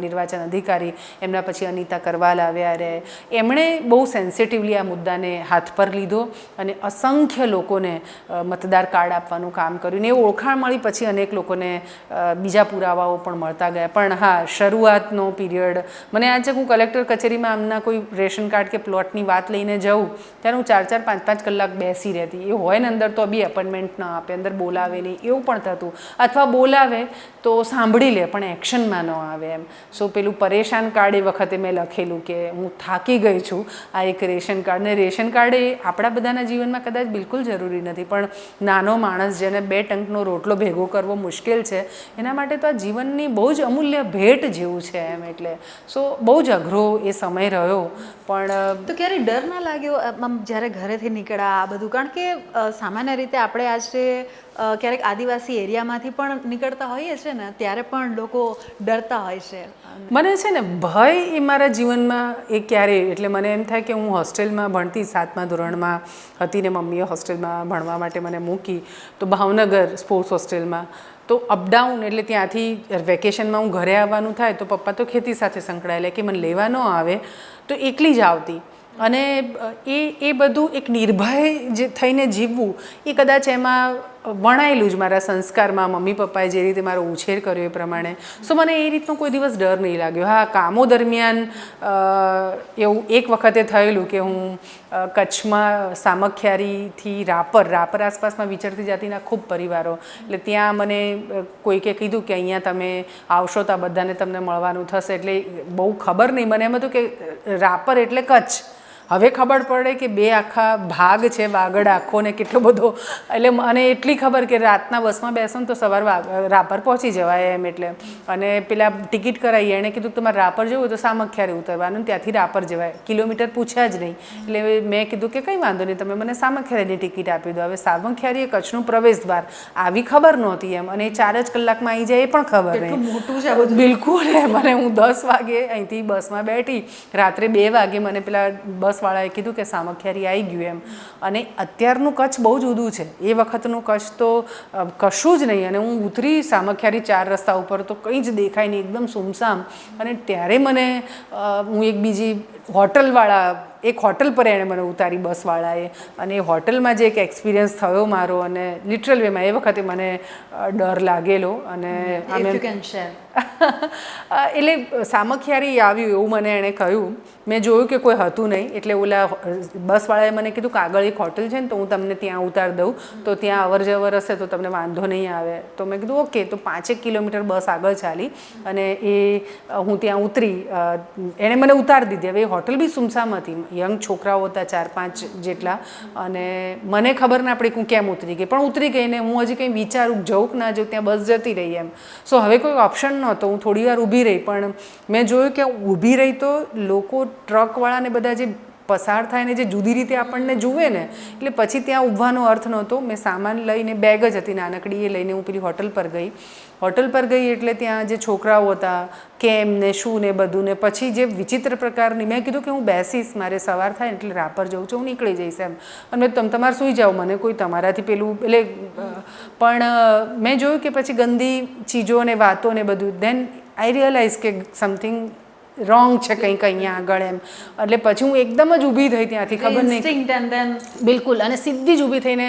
[SPEAKER 1] નિર્વાચન અધિકારી, એમના પછી અનિતા કરવાલ આવ્યા રહે, એમણે બહુ સેન્સિટિવલી આ મુદ્દાને હાથ પર લીધો અને અસંખ્ય લોકોને મતદાર કાર્ડ આપવાનું કામ કર્યું. ને એ ઓળખાણ મળી પછી અનેક લોકોને બીજા પુરાવાઓ પણ મળતા ગયા. પણ હા, શરૂઆતનો પીરિયડ મને આજે હું કલેક્ટર કચેરીમાં આમના કોઈ રેશન કાર્ડ કે પ્લોટની વાત લઈને જાઉં ત્યારે હું 4-4, 5-5 કલાક બેસી રહેતી. એ હોય ને અંદર તો બી અપોઇન્ટમેન્ટ ન આપે, અંદર બોલાવે નહીં એવું પણ થતું, અથવા બોલાવે તો સાંભળી લે પણ એક્શનમાં ન આવે. એમ સો પેલું પરેશાન કાર્ડ એ વખતે મેં લખેલું કે હું થાકી ગઈ છું આ એક રેશન કાર્ડ. ને રેશન કાર્ડ એ આપણા બધાના જીવનમાં કદાચ બિલકુલ જરૂરી નથી, પણ નાનો માણસ જેને 2 ટંકનો રોટલો ભેગો કરવો મુશ્કેલ છે એના માટે તો આ જીવનની બહુ જ અમૂલ્ય ભેટ જેવું છે. એમ એટલે સો બહુ જ અઘરો એ સમય રહ્યો. પણ
[SPEAKER 2] તો ક્યારે ડર ના લાગ્યો જ્યારે ઘરેથી નીકળ્યા આ બધું? કારણ કે સામાન્ય રીતે આપણે આજે ક્યારેક આદિવાસી એરિયામાંથી પણ નીકળતા હોઈએ છીએ ને ત્યારે પણ લોકો ડરતા હોય છે.
[SPEAKER 1] મને છે ને ભય એ મારા જીવનમાં એ ક્યારે, એટલે મને એમ થાય કે હું હોસ્ટેલમાં ભણતી, 7મા ધોરણમાં હતી ને મમ્મીએ હોસ્ટેલમાં ભણવા માટે મને મૂકી તો ભાવનગર સ્પોર્ટ્સ હોસ્ટેલમાં. તો અપડાઉન એટલે ત્યાંથી વેકેશનમાં હું ઘરે આવવાનું થાય તો પપ્પા તો ખેતી સાથે સંકળાયેલા કે મને લેવા ન આવે તો એકલી જ આવતી. અને એ બધું એક નિર્ભય જે થઈને જીવવું એ કદાચ એમાં વણાયેલું જ મારા સંસ્કારમાં. મમ્મી પપ્પાએ જે રીતે મારો ઉછેર કર્યો એ પ્રમાણે. સો મને એ રીતનો કોઈ દિવસ ડર નહીં લાગ્યો. હા, કામો દરમિયાન એવું એક વખતે થયેલું કે હું કચ્છમાં સામખિયારીથી રાપર આસપાસમાં વિચરતી જાતિના ખૂબ પરિવારો, એટલે ત્યાં મને કોઈકે કીધું કે અહીંયા તમે આવશો તો આ બધાને તમને મળવાનું થશે. એટલે બહુ ખબર નહીં, મને એમ હતું કે રાપર એટલે કચ્છ હવે ખબર પડે કે 2 આખા ભાગ છે, વાગડ આખો ને કેટલો બધો, એટલે મને એટલી ખબર કે રાતના બસમાં બેસો ને તો સવાર રાપર પહોંચી જવાય એમ. એટલે અને પેલા ટિકિટ કરાવી, એણે કીધું કે તમારે રાપર જવું હોય તો સામખિયારી ઉતરવાનું, ત્યાંથી રાપર જવાય, કિલોમીટર પૂછ્યા જ નહીં. એટલે મેં કીધું કે કંઈ વાંધો નહીં, તમે મને સામખિયારીની ટિકિટ આપી દો. હવે સામખિયારી એ કચ્છનું પ્રવેશ દ્વાર, આવી ખબર નહોતી એમ, અને 4 જ કલાકમાં આવી જાય એ પણ ખબર નહીં.
[SPEAKER 2] મોટું છે બધું.
[SPEAKER 1] બિલકુલ એમ. અને હું 10 વાગે અહીંથી બસમાં બેઠી, રાત્રે 2 વાગે મને પેલા બસવાળાએ કીધું કે સામખિયારી આવી ગયું એમ. અને અત્યારનું કચ્છ બહુ જુદું છે, એ વખતનું કચ્છ તો કશું જ નહીં. અને હું ઉતરી સામખિયારી 4 રસ્તા ઉપર તો કંઈ જ દેખાય નહીં, એકદમ સુમસામ. અને ત્યારે મને હું એક બીજી હોટલવાળા, એક હોટલ પર એણે મને ઉતારી બસવાળાએ, અને એ હોટલમાં જે એક એક્સપિરિયન્સ થયો મારો, અને લિટરલ વેમાં એ વખતે મને ડર લાગેલો. અને એટલે સામખિયારી આવ્યું એવું મને એણે કહ્યું. મેં જોયું કે કોઈ હતું નહીં, એટલે ઓલા બસવાળાએ મને કીધું કે આગળ એક હોટલ છે ને, તો હું તમને ત્યાં ઉતાર દઉં, તો ત્યાં અવર જવર હશે તો તમને વાંધો નહીં આવે. તો મેં કીધું ઓકે. તો 5 કિલોમીટર બસ આગળ ચાલી અને હું ત્યાં ઉતરી. એણે મને ઉતારી દીધી. હવે એ હોટલ બી સુમસામ હતી, યંગ છોકરાઓ હતા 4-5 જેટલા, અને મને ખબર ના પડી કે હું કેમ ઉતરી ગઈ, પણ ઉતરી ગઈ. ને હું હજી કંઈ વિચારું જવું કે ના જવું, ત્યાં બસ જતી રહી એમ. સો હવે કોઈ ઓપ્શન નહોતો, હું થોડી વાર ઊભી રહી. પણ મેં જોયું કે ઊભી રહી તો લોકો, ટ્રકવાળાને બધા જે પસાર થાય ને જે જુદી રીતે આપણને જુએ ને, એટલે પછી ત્યાં ઊભવાનો અર્થ નહોતો. મેં સામાન લઈને, બેગ જ હતી નાનકડી, એ લઈને હું પેલી હોટલ પર ગઈ. હોટલ પર ગઈ એટલે ત્યાં જે છોકરાઓ હતા, કેમ ને શું ને બધું, ને પછી જે વિચિત્ર પ્રકારની, મેં કીધું કે હું બેસીશ, મારે સવાર થાય ને એટલે રાપર જવું છું, હું નીકળી જઈશ એમ. અને તમારે સૂઈ જાઓ, મને કોઈ તમારાથી પેલું એટલે. પણ મેં જોયું કે પછી ગંદી ચીજો ને વાતો ને બધું, દેન આઈ રિયલાઇઝ કે સમથિંગ રોંગ છે કંઈક અહીંયા આગળ એમ. એટલે પછી હું એકદમ જ ઊભી થઈ ત્યાંથી, ખબર નહીં, બિલકુલ. અને સીધી જ ઊભી થઈને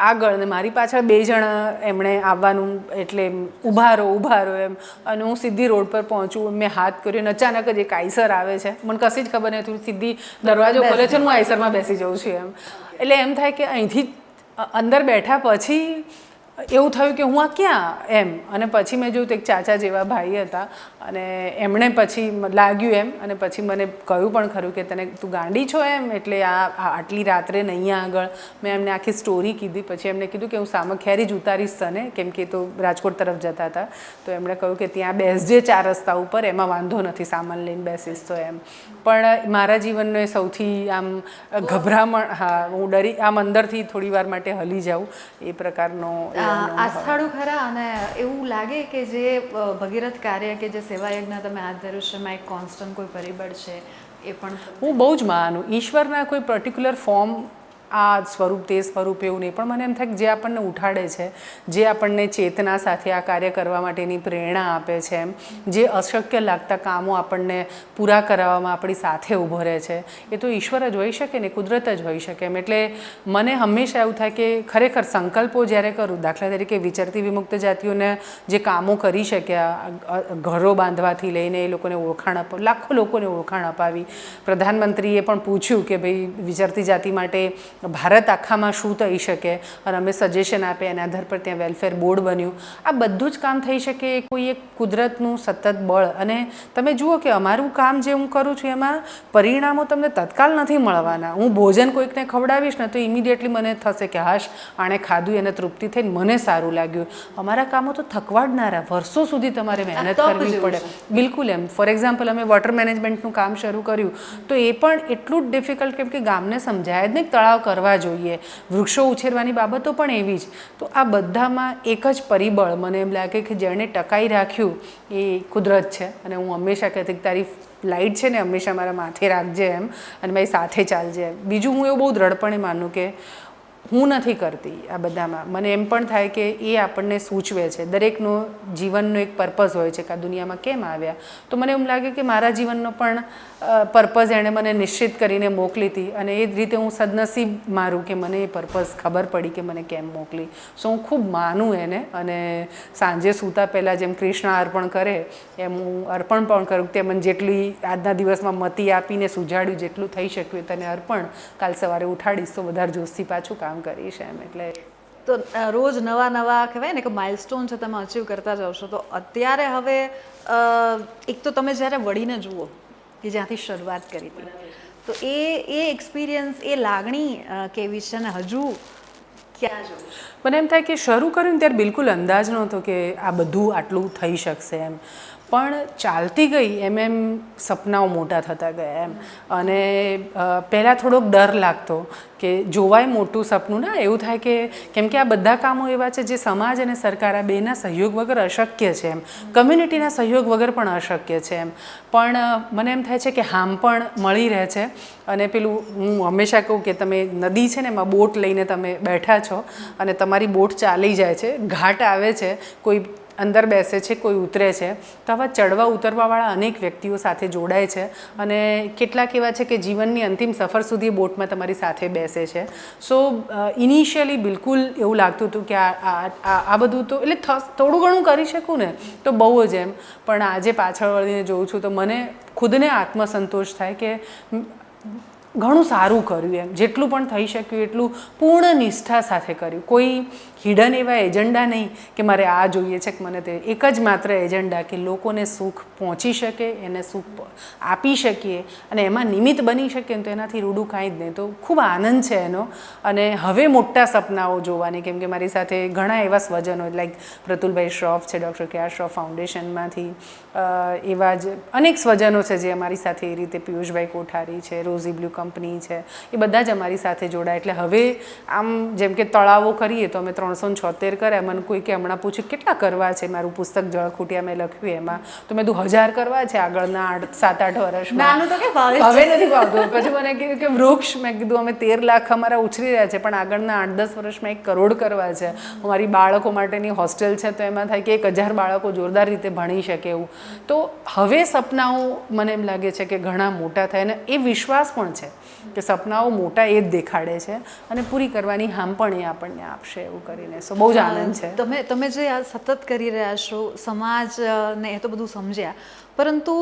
[SPEAKER 1] આગળ, ને મારી પાછળ 2 જણા એમણે આવવાનું, એટલે ઊભા રહો એમ. અને હું સીધી રોડ પર પહોંચું, મેં હાથ કર્યો, અને અચાનક જ એક આઈસર આવે છે, મને કશી જ ખબર નથી, સીધી દરવાજો ખોલે છે, હું આઈસરમાં બેસી જાઉં છું એમ. એટલે એમ થાય કે અહીંથી અંદર બેઠા પછી એવું થયું કે હું આ ક્યાં એમ. અને પછી મેં જોયું તો એક ચાચા જેવા ભાઈ હતા, અને એમણે પછી લાગ્યું એમ. અને પછી મને કહ્યું પણ ખરું કે તું ગાંડી છો એમ, એટલે આટલી રાત્રે ને અહીંયા આગળ. મેં એમને આખી સ્ટોરી કીધી. પછી એમને કીધું કે હું સામખિયારી જ ઉતારીશ તને, કેમ કે તો રાજકોટ તરફ જતા હતા. તો એમણે કહ્યું કે ત્યાં બેસજે 4 રસ્તા ઉપર, એમાં વાંધો નથી, સામાન લઈને બેસીશ તો એમ. પણ મારા જીવનનો એ સૌથી આમ ગભરામણ, હા, હું ડરી આમ અંદરથી થોડી વાર માટે હલી જાઉં એ પ્રકારનો
[SPEAKER 2] આસ્થાળું ખરા. અને એવું લાગે કે જે ભગીરથ કાર્ય કે જે સેવાયજ્ઞ તમે હાથ ધર્યું છે, એમાં એક કોન્સ્ટન્ટ કોઈ પરિબળ છે, એ પણ
[SPEAKER 1] હું બહુ જ માનું. ઈશ્વરના કોઈ પર્ટિક્યુલર ફોર્મ, આ સ્વરૂપ તે સ્વરૂપ એવું નહીં, પણ મને એમ થાય કે જે આપણને ઉઠાડે છે, જે આપણને ચેતના સાથે આ કાર્ય કરવા માટેની પ્રેરણા આપે છે, એમ જે અશક્ય લાગતા કામો આપણને પૂરા કરાવવામાં આપણી સાથે ઊભો રહે છે, એ તો ઈશ્વર જ હોઈ શકે ને, કુદરત જ હોઈ શકે એમ. એટલે મને હંમેશા એવું થાય કે ખરેખર સંકલ્પો જ્યારે કરું, દાખલા તરીકે વિચરતી વિમુક્ત જાતિઓને જે કામો કરી શક્યા, ઘરો બાંધવાથી લઈને એ લોકોને ઓળખાણ લાખો લોકોને ઓળખાણ અપાવી. પ્રધાનમંત્રીએ પણ પૂછ્યું કે ભાઈ વિચરતી જાતિ માટે ભારત આખામાં શું થઈ શકે, અને અમે સજેશન આપે, એના આધાર પર ત્યાં વેલફેર બોર્ડ બન્યું. આ બધું જ કામ થઈ શકે કોઈ એક કુદરતનું સતત બળ. અને તમે જુઓ કે અમારું કામ જે હું કરું છું એમાં પરિણામો તમને તત્કાલ નથી મળવાના. હું ભોજન કોઈકને ખવડાવીશ ને તો ઇમિડિયેટલી મને થશે કે હાશ, આણે ખાધું, એને તૃપ્તિ થઈને મને સારું લાગ્યું. અમારા કામો તો થકવાડનારા, વર્ષો સુધી તમારે મહેનત કરવી પડે. બિલકુલ એમ. ફોર એક્ઝામ્પલ, અમે વોટર મેનેજમેન્ટનું કામ શરૂ કર્યું તો એ પણ એટલું જ ડિફિકલ્ટ, કેમ કે ગામને સમજાય જ નહીં તળાવ કરવા જોઈએ, વૃક્ષો ઉછેરવાની બાબતો પણ એવી જ. તો આ બધામાં એક જ પરિબળ મને એમ લાગે કે જેણે ટકાઈ રાખ્યું એ કુદરત છે. અને હું હંમેશા કહેતી કે તારી લાઇટ છે ને હંમેશા મારા માથે રાખજે એમ, અને મારી સાથે ચાલજે એમ. બીજું હું એવું બહુ દ્રઢપણે માનું કે હું નથી કરતી આ બધામાં. મને એમ પણ થાય કે એ આપણને સૂચવે છે. દરેકનો જીવનનો એક પર્પઝ હોય છે કે આ દુનિયામાં કેમ આવ્યા. તો મને એમ લાગે કે મારા જીવનનો પણ પર્પઝ એણે મને નિશ્ચિત કરીને મોકલી હતી, અને એ જ રીતે હું સદનસીબ મારું કે મને એ પર્પઝ ખબર પડી કે મને કેમ મોકલી. સો હું ખૂબ માનું એને. અને સાંજે સૂતા પહેલાં જેમ કૃષ્ણ અર્પણ કરે એમ હું અર્પણ પણ કરું કે મને જેટલી આજના દિવસમાં મતી આપીને સુજાડ્યું, જેટલું થઈ શક્યું તને અર્પણ, કાલ સવારે ઉઠાડીશ તો વધારે જોશથી પાછું કામ કરીશ એમ. એટલે
[SPEAKER 2] તો રોજ નવા કહેવાય ને કે માઇલસ્ટોન છે તમે અચીવ કરતા જાવ છો. તો અત્યારે હવે એક તો તમે જ્યારે વળીને જુઓ કે જ્યાંથી શરૂઆત કરી હતી, તો એ એક્સપિરિયન્સ, એ લાગણી કેવી છે ને હજુ ક્યાં જવું?
[SPEAKER 1] મને એમ થાય કે શરૂ કર્યું ને ત્યારે બિલકુલ અંદાજ નહોતો કે આ બધું આટલું થઈ શકશે એમ, પણ ચાલતી ગઈ એમ સપનાઓ મોટા થતા ગયા એમ. અને પહેલાં થોડોક ડર લાગતો કે જોવાય મોટું સપનું ના એવું થાય કે કેમ કે આ બધા કામો એવા છે જે સમાજ અને સરકાર આ બેના સહયોગ વગર અશક્ય છે એમ, કમ્યુનિટીના સહયોગ વગર પણ અશક્ય છે એમ. પણ મને એમ થાય છે કે હામ પણ મળી રહે છે. અને પેલું હું હંમેશા કહું કે તમે નદી છે ને એમાં બોટ લઈને તમે બેઠા છો અને તમારી બોટ ચાલી જાય છે, ઘાટ આવે છે, કોઈ અંદર બેસે છે, કોઈ ઉતરે છે, તો આવા ચડવા ઉતરવાવાળા અનેક વ્યક્તિઓ સાથે જોડાય છે. અને કેટલાક એવા છે કે જીવનની અંતિમ સફર સુધી બોટમાં તમારી સાથે બેસે છે. સો ઇનિશિયલી બિલકુલ એવું લાગતું હતું કે આ બધું તો એટલે થોડું ઘણું કરી શકું ને તો બહુ જ એમ. પણ આજે પાછળ વળીને જોઉં છું તો મને ખુદને આત્મસંતોષ થાય કે ઘણું સારું કર્યું એમ, જેટલું પણ થઈ શક્યું એટલું પૂર્ણ નિષ્ઠા સાથે કર્યું. કોઈ હિડન એવા એજન્ડા નહીં કે મારે આ જોઈએ છે કે મને તે, એક જ માત્ર એજન્ડા કે લોકોને સુખ પહોંચી શકે, એને સુખ આપી શકીએ અને એમાં નિમિત્ત બની શકીએ ને તો એનાથી રૂડું કાંઈ જ નહીં. તો ખૂબ આનંદ છે એનો. અને હવે મોટા સપનાઓ જોવાની, કેમ કે મારી સાથે ઘણા એવા સ્વજનો લાઈક પ્રતુલભાઈ શ્રોફ છે, ડૉક્ટર કે.આર. શ્રોફ ફાઉન્ડેશનમાંથી, એવા જ અનેક સ્વજનો છે જે અમારી સાથે એ રીતે, પિયુષભાઈ કોઠારી છે, રોઝી બ્લુ કંપની છે, એ બધા જ અમારી સાથે જોડાય. એટલે હવે આમ જેમ કે તળાવો કરીએ તો અમે 376 કર્યા. મને કોઈ કે હમણાં પૂછ્યું કેટલા કરવા છે, મારું પુસ્તક જળખૂટિયા મેં લખ્યું એમાં, તો મેં કીધું 1000 કરવા છે આગળના 7-8 વર્ષમાં. હવે નથી ભાવતું. પછી મને કીધું કે વૃક્ષ, મેં કીધું અમે 13 લાખ અમારા ઉછરી રહ્યા છે, પણ આગળના 8-10 વર્ષમાં 1 કરોડ કરવા છે. અમારી બાળકો માટેની હોસ્ટેલ છે તો એમાં થાય કે 1000 બાળકો જોરદાર રીતે ભણી શકે એવું. તો હવે સપનાઓ મને એમ લાગે છે કે ઘણા મોટા થાય અને એ વિશ્વાસ પણ છે કે સપનાઓ મોટા એ જ દેખાડે છે અને પૂરી કરવાની હામ પણ એ આપણને આપશે એવું કરીને. સો બહુ જ આનંદ છે.
[SPEAKER 2] તમે જે આ સતત કરી રહ્યા છો, સમાજને એ તો બધું સમજ્યા, પરંતુ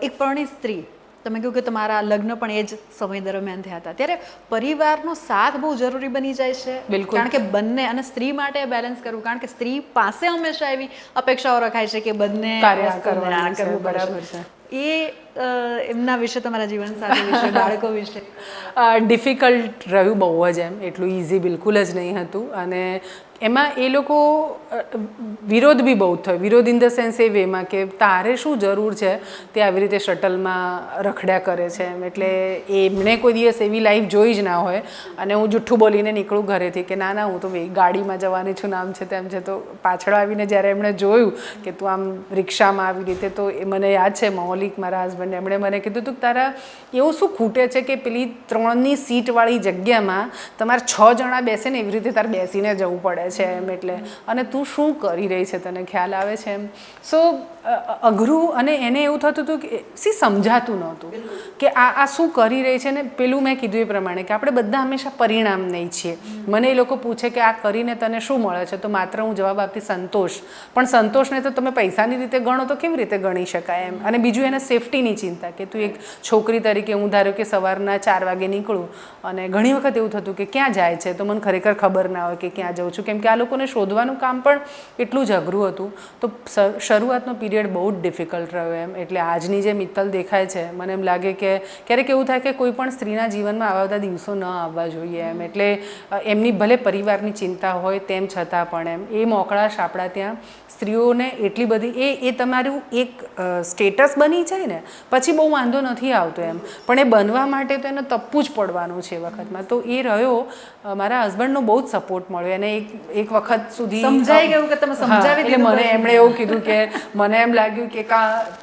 [SPEAKER 2] એક પરણિત સ્ત્રી, તમે કહ્યું કે તમારા લગ્ન પણ એ જ સમય દરમિયાન થયા હતા, ત્યારે પરિવારનો સાથ બહુ જરૂરી બની જાય છે.
[SPEAKER 1] બિલકુલ.
[SPEAKER 2] કારણ કે બંને, અને સ્ત્રી માટે બેલેન્સ કરવું, કારણ કે સ્ત્રી પાસે હંમેશા એવી અપેક્ષાઓ રખાય છે કે બંને
[SPEAKER 1] કરવું બરાબર છે.
[SPEAKER 2] એ એમના વિશે, તમારા જીવનસાથી વિશે, બાળકો વિશે
[SPEAKER 1] ડિફિકલ્ટ રહ્યું બહુ જ એમ. એટલું ઇઝી બિલકુલ જ નહીં હતું. અને એમાં એ લોકો વિરોધ બી બહુ થયો. વિરોધ ઇન ધ સેન્સ એ વેમાં કે તારે શું જરૂર છે તે આવી રીતે શટલમાં રખડ્યા કરે છે એમ. એટલે એમણે કોઈ દિવસ એવી લાઈફ જોઈ જ ના હોય. અને હું જુઠ્ઠું બોલીને નીકળું ઘરેથી કે ના હું તો ગાડીમાં જવાની છું, નામ છે તેમ છે. તો પાછળ આવીને જ્યારે એમણે જોયું કે તું આમ રિક્ષામાં આવી રીતે, તો એ મને યાદ છે મૌલિક મારા હસબન્ડ, એમણે મને કીધું હતું કે તારા એવું શું ખૂટે છે કે પેલી 3ની સીટવાળી જગ્યામાં તમારે 6 જણા બેસે ને એવી રીતે તારે બેસીને જવું પડે છે એમ. એટલે અને તું શું કરી રહી છે, તને ખ્યાલ આવે છે એમ. સો અઘરું. અને એને એવું થતું હતું કે સમજાતું નહોતું કે આ શું કરી રહી છે. ને પેલું મેં કીધું એ પ્રમાણે કે આપણે બધા હંમેશા પરિણામ નહીં છીએ. મને એ લોકો પૂછે કે આ કરીને તને શું મળે છે, તો માત્ર હું જવાબ આપતી સંતોષ. પણ સંતોષને તો તમે પૈસાની રીતે ગણો તો કેવી રીતે ગણી શકાય એમ. અને બીજું એને સેફટીની ચિંતા કે તું એક છોકરી તરીકે, હું ધારો કે સવારના 4 વાગે નીકળું અને ઘણી વખત એવું થતું કે ક્યાં જાય છે તો મને ખરેખર ખબર ના હોય કે ક્યાં જાઉં છું, કેમ કે આ લોકોને શોધવાનું કામ પણ એટલું જ અઘરું હતું. તો શરૂઆતનો પીરિયડ બહુ જ ડિફિકલ્ટ રહ્યો એમ. એટલે આજની જે મિત્તલ દેખાય છે, મને એમ લાગે કે ક્યારેક એવું થાય કે કોઈ પણ સ્ત્રીના જીવનમાં આવા બધા દિવસો ન આવવા જોઈએ એમ. એટલે એમની ભલે પરિવારની ચિંતા હોય તેમ છતાં પણ એમ એ મોકળાશ આપણા ત્યાં સ્ત્રીઓને એટલી બધી એ તમારું એક સ્ટેટસ બની જાય ને પછી બહુ વાંધો નથી આવતો એમ. પણ એ બનવા માટે તો એને તપવું જ પડવાનું છે એ વખતમાં. તો એ રહ્યો. મારા હસબન્ડનો બહુ જ સપોર્ટ મળ્યો. એને એક વખત સુધી
[SPEAKER 2] સમજાઈ ગયું કે તમે સમજાવી દીધું.
[SPEAKER 1] મને એમણે એવું કીધું કે મને એમ લાગ્યું કે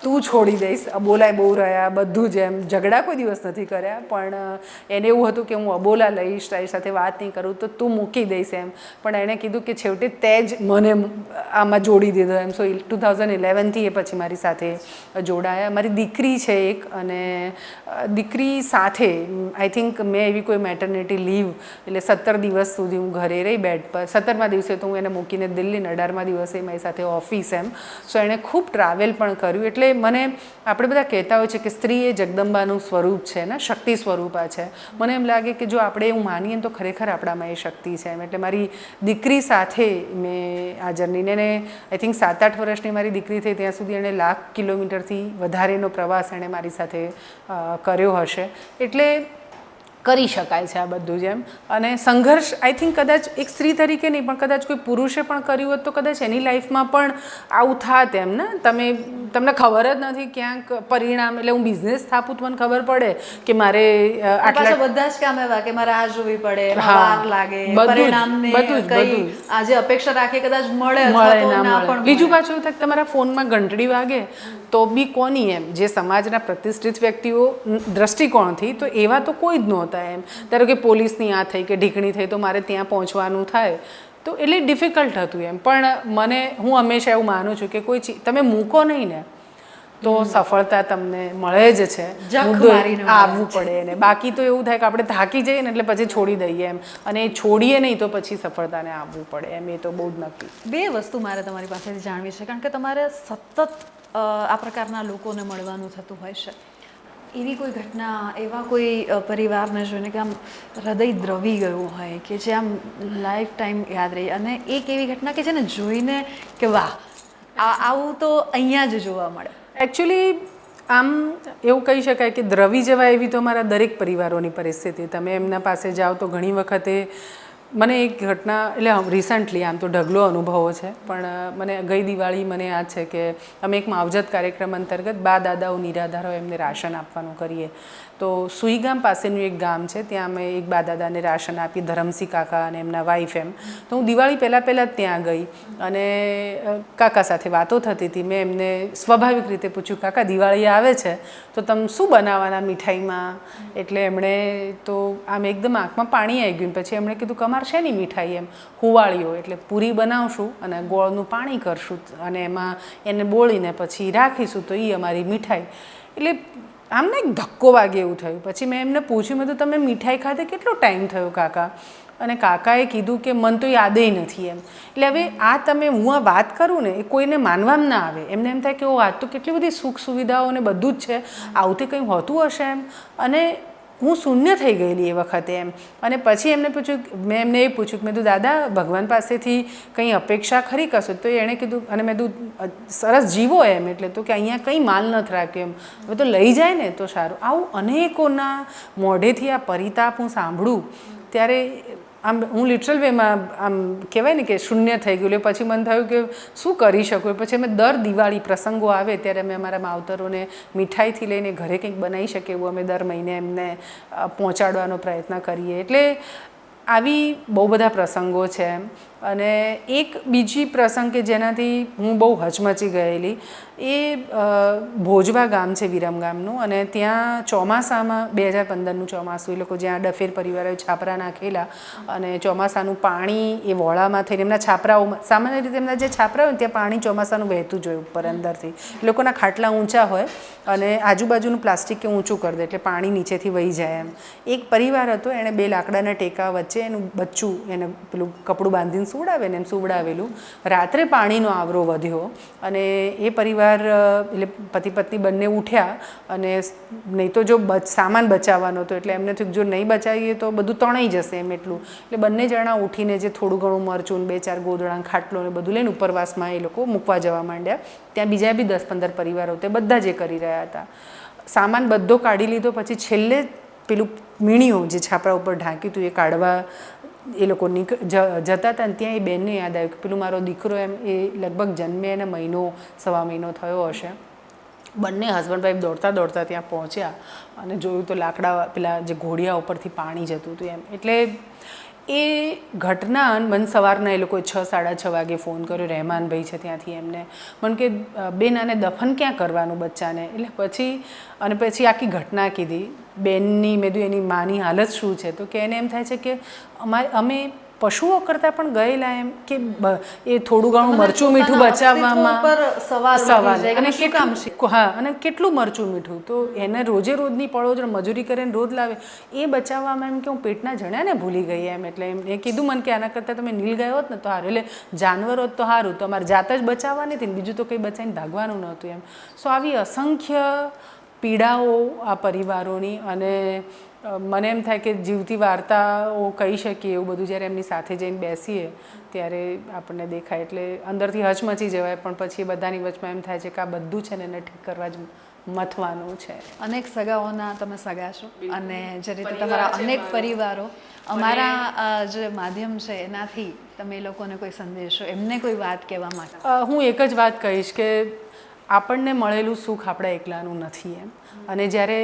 [SPEAKER 1] તું છોડી દઈશ, અબોલાય બહુ રહ્યા બધું જ એમ. ઝઘડા કોઈ દિવસ નથી કર્યા, પણ એને એવું હતું કે હું અબોલા લઈશ, તારી સાથે વાત નહીં કરું તો તું મૂકી દઈશ એમ. પણ એણે કીધું કે છેવટે તે જ મને આમાં જોડી દીધો એમ. સો 2011થી એ પછી મારી સાથે જોડાયા. મારી દીકરી છે એક, અને દીકરી સાથે આઈ થિંક મેં એવી કોઈ મેટર્નિટી લીવ, એટલે 17 દિવસ સુધી હું ઘરે રહી બેડ પર. 17મા દિવસે તો હું એને મૂકીને દિલ્હી, 18મા દિવસે મારી સાથે ઓફિસ એમ. સો એણે ખૂબ ટ્રાવેલ પણ કર્યું. એટલે મને, આપણે બધા કહેતા હોય છે કે સ્ત્રી એ જગદંબાનું સ્વરૂપ છે ને, શક્તિ સ્વરૂપા છે. મને એમ લાગે કે જો આપણે એવું માનીએ તો ખરેખર આપણામાં એ શક્તિ છે એમ. એટલે મારી દીકરી સાથે મેં આ જર્નીને, આઈ થિંક 7-8 વર્ષની મારી દીકરી થઈ ત્યાં સુધી એણે 1,00,000 કિલોમીટરથી વધારેનો પ્રવાસ એણે મારી સાથે કર્યો હશે. એટલે કરી શકાય છે આ બધું જેમ. અને સંઘર્ષ આઈ થિંક કદાચ એક સ્ત્રી તરીકે નહીં પણ કદાચ કોઈ પુરુષે પણ કર્યું હોત તો કદાચ એની લાઈફમાં પણ આવું થાત એમ ને. તમને ખબર જ નથી ક્યાંક પરિણામ, એટલે હું બિઝનેસ સ્થાપું તો મને ખબર પડે કે મારે
[SPEAKER 2] આટલા બધા જ કામ એવા કે મારે આ જોવી પડે, વાર લાગે, પરિણામને કઈ આજે અપેક્ષા રાખે કદાચ મળે ના પણ.
[SPEAKER 1] બીજું પાછું એવું થાય કે તમારા ફોનમાં ઘંટડી વાગે તો બી કોની એમ, જે સમાજના પ્રતિષ્ઠિત વ્યક્તિઓ દ્રષ્ટિકોણથી તો એવા તો કોઈ જ નહોતા એમ. ધારો કે પોલીસની આ થઈ કે ઢીકણી થઈ તો મારે ત્યાં પહોંચવાનું થાય તો એટલે ડિફિકલ્ટ હતું એમ. પણ હું હંમેશા એવું માનું છું કે કોઈ તમે મૂકો નહીં ને તો સફળતા તમને મળે જ છે. આવવું પડે ને, બાકી તો એવું થાય કે આપણે થાકી જઈએ ને એટલે પછી છોડી દઈએ એમ, અને છોડીએ નહીં તો પછી સફળતાને આવવું પડે એમ. એ તો બહુ જ નક્કી.
[SPEAKER 2] બે વસ્તુ મારે તમારી પાસેથી જાણવી છે, કારણ કે તમારે સતત આ પ્રકારના લોકોને મળવાનું થતું હોય છે. એવી કોઈ ઘટના, એવા કોઈ પરિવારને જોઈને કે આમ હૃદય દ્રવી ગયું હોય કે જે આમ લાઈફ ટાઈમ યાદ રહી, અને એક એવી ઘટના કે જેને જોઈને કે વાહ આવું તો અહીંયા જ જોવા મળે?
[SPEAKER 1] એકચ્યુઅલી આમ એવું કહી શકાય કે દ્રવી જવાય એવી તો મારા દરેક પરિવારોની પરિસ્થિતિ. તમે એમના પાસે જાઓ તો ઘણી વખતે મને એક ઘટના, એટલે રિસન્ટલી આમ તો ઢગલો અનુભવો છે પણ મને ગઈ દિવાળી મને યાદ છે કે અમે એક માવજત કાર્યક્રમ અંતર્ગત બા દાદાઓ નિરાધાર હોય એમને રાશન આપવાનું કરીએ. તો સુઈગામ પાસેનું એક ગામ છે, ત્યાં અમે એક બા દાદાને રાશન આપી, ધરમસિંહ કાકા અને એમના વાઈફ એમ. તો હું દિવાળી પહેલાં જ ત્યાં ગઈ અને કાકા સાથે વાતો થતી હતી. મેં એમને સ્વાભાવિક રીતે પૂછ્યું, કાકા દિવાળી આવે છે તો તમે શું બનાવવાના મીઠાઈમાં? એટલે એમણે તો આમ એકદમ આંખમાં પાણી આવી ગયું. પછી એમણે કીધું કે અમારે શેની મીઠાઈ? એમ હુવાળીઓ, એટલે પૂરી બનાવશું અને ગોળનું પાણી કરશું અને એમાં એને બોળીને પછી રાખીશું તો એ અમારી મીઠાઈ. એટલે આમને એક ધક્કો વાગે એવું થયું. પછી મેં એમને પૂછ્યું, મેં તો તમે મીઠાઈ ખાતે કેટલો ટાઈમ થયો કાકા? અને કાકાએ કીધું કે મને તો યાદેય નથી એમ. એટલે હવે હું આ વાત કરું ને એ કોઈને માનવામાં ના આવે. એમને એમ થાય કે આજ તો કેટલી બધી સુખ સુવિધાઓ ને બધું જ છે, આવું તે કંઈ હોતું હશે એમ. અને હું શૂન્ય થઈ ગયેલી એ વખતે એમ. અને પછી મેં એમને એ પૂછ્યું કે મેં કીધું દાદા ભગવાન પાસેથી કંઈ અપેક્ષા ખરી કશું? તો એણે કીધું, અને મેં કીધું સરસ જીવો એમ, એટલે તો કે અહીંયા કંઈ માલ નથી રાખ્યો એમ, હવે તો લઈ જાય ને તો સારું. આવું અનેકોના મોઢેથી આ પરિતાપ હું સાંભળું ત્યારે આમ હું લિટરલ વેમાં આમ કહેવાય ને કે શૂન્ય થઈ ગયું. એટલે પછી મને થયું કે શું કરી શકું. પછી અમે દર દિવાળી પ્રસંગો આવે ત્યારે અમે અમારા માવતરોને મીઠાઈથી લઈને ઘરે કંઈક બનાવી શકીએ એવું અમે દર મહિને એમને પહોંચાડવાનો પ્રયત્ન કરીએ. એટલે આવી બહુ બધા પ્રસંગો છે એમ. અને એક બીજી પ્રસંગ કે જેનાથી હું બહુ હચમચી ગયેલી, એ ભોજવા ગામ છે વિરમગામનું, અને ત્યાં ચોમાસામાં 2015નું ચોમાસું, એ લોકો જ્યાં ડફેર પરિવારોએ છાપરા નાખેલા અને ચોમાસાનું પાણી એ વોળામાં થઈને એમના છાપરાઓમાં, સામાન્ય રીતે એમના જે છાપરા હોય ત્યાં પાણી ચોમાસાનું વહેતું જ હોય ઉપર અંદરથી. એ લોકોના ખાટલા ઊંચા હોય અને આજુબાજુનું પ્લાસ્ટિક કે ઊંચું કરી દે એટલે પાણી નીચેથી વહી જાય એમ. એક પરિવાર હતો, એણે 2 લાકડાના ટેકા વચ્ચે એનું બચ્ચું, એને પેલું કપડું બાંધીને સુવડાવે ને એમ સુવડાવેલું. રાત્રે પાણીનો આવરો વધ્યો અને એ પરિવાર એટલે પતિ પત્ની બંને ઉઠ્યા અને નહીં તો જો સામાન બચાવવાનો હતો એટલે એમને થયું જો નહીં બચાવીએ તો બધું તણાઈ જશે એમ એટલું. એટલે બંને જણા ઉઠીને જે થોડું ઘણું મરચું, 2-4 ગોદડાં, ખાટલો ને બધું લઈને ઉપરવાસમાં એ લોકો મૂકવા જવા માંડ્યા. ત્યાં બીજા બી 10-15 પરિવારો તે બધા જે કરી રહ્યા હતા. સામાન બધો કાઢી લીધો. પછી છેલ્લે પેલું મીણીઓ જે છાપરા ઉપર ઢાંક્યું હતું એ કાઢવા એ લોકો જતા હતા ને ત્યાં એ બેનને યાદ આવ્યું કે પેલું મારો દીકરો એમ, એ લગભગ જન્મે એને 1-1.5 મહિનો થયો હશે. બંને હસબન્ડ વાઈફ દોડતા દોડતા ત્યાં પહોંચ્યા અને જોયું તો લાકડા પેલા જે ઘોડિયા ઉપરથી પાણી જતું હતું એમ. એટલે એ ઘટના મને સવારના એ લોકોએ 6-6:30 વાગે ફોન કર્યો. રહેમાનભાઈ છે ત્યાંથી, એમને મને કે બેન આને દફન ક્યાં કરવાનું બચ્ચાને? એટલે પછી આખી ઘટના કીધી બેનની. મેં કીધું એની માની હાલત શું છે? તો કે એને એમ થાય છે કે અમે પશુઓ કરતાં પણ ગયેલા એમ, કે એ થોડું ઘણું મરચું મીઠું બચાવવામાં સવાલ, અને કેટલું મરચું મીઠું તો એને રોજે રોજની પળોજણ મજૂરી કરીને રોજ લાવે એ બચાવવામાં એમ કે હું પેટના જણ્યાને ભૂલી ગઈ એમ. એટલે એ કીધું મને કે આના કરતાં તમે નીલ ગયા હોત ને તો સારું, એટલે જાનવર હોત તો સારું, તો અમારે જાત જ બચાવવાની હતી ને બીજું તો કંઈ બચાવીને ભાગવાનું નહોતું એમ. સો આવી અસંખ્ય પીડાઓ આ પરિવારોની, અને મને એમ થાય કે જીવતી વાર્તાઓ કહી શકીએ એવું બધું જ્યારે એમની સાથે જઈને બેસીએ ત્યારે આપણને દેખાય. એટલે અંદરથી હચમચી જવાય, પણ પછી બધાની વચમાં એમ થાય છે કે આ બધું છે ને એને ઠીક કરવા જ મથવાનું છે.
[SPEAKER 2] અનેક સગાઓના તમે સગા છો અને જે રીતે તમારા અનેક પરિવારો અમારા જે માધ્યમ છે એનાથી તમે એ લોકોને કોઈ સંદેશો, એમને કોઈ વાત કહેવા માંગો?
[SPEAKER 1] હું એક જ વાત કહીશ કે આપણને મળેલું સુખ આપણા એકલાનું નથી એમ. અને જ્યારે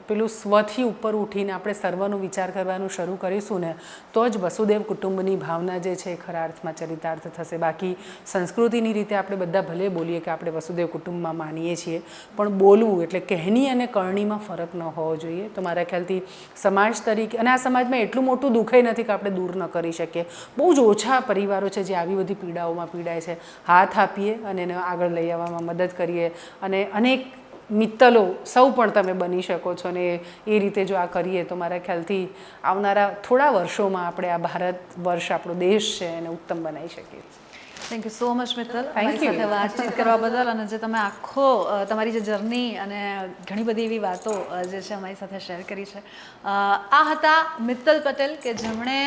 [SPEAKER 1] પેલું સ્વથી ઉપર ઉઠીને આપણે સર્વનો વિચાર કરવાનું શરૂ કરીશું ને તો જ વસુદેવ કુટુંબની ભાવના જે છે એ ખરા અર્થમાં ચરિતાર્થ થશે. બાકી સંસ્કૃતિની રીતે આપણે બધા ભલે બોલીએ કે આપણે વસુદેવ કુટુંબમાં માનીએ છીએ, પણ બોલવું એટલે કહેણી અને કરણીમાં ફરક ન હોવો જોઈએ. તો મારા ખ્યાલથી સમાજ તરીકે, અને આ સમાજમાં એટલું મોટું દુઃખય નથી કે આપણે દૂર ન કરી શકીએ. બહુ જ ઓછા પરિવારો છે જે આવી બધી પીડાઓમાં પીડાય છે. હાથ આપીએ અને એને આગળ લઈ આવવામાં મદદ કરીએ, અને અનેક મિત્તલો સૌ પણ તમે બની શકો છો. ને એ રીતે જો આ કરીએ તો મારા ખ્યાલથી આવનારા થોડા વર્ષોમાં આપણે આ ભારત વર્ષ, આપણો દેશ છે, એને ઉત્તમ બનાવી શકીએ.
[SPEAKER 2] Thank you so much Mittal, અમારી સાથે વાતચીત કરવા બદલ, અને જે તમે આખો તમારી જે જર્ની અને ઘણી બધી એવી વાતો જે છે અમારી સાથે શેર કરી છે. આ હતા મિત્તલ પટેલ કે જેમણે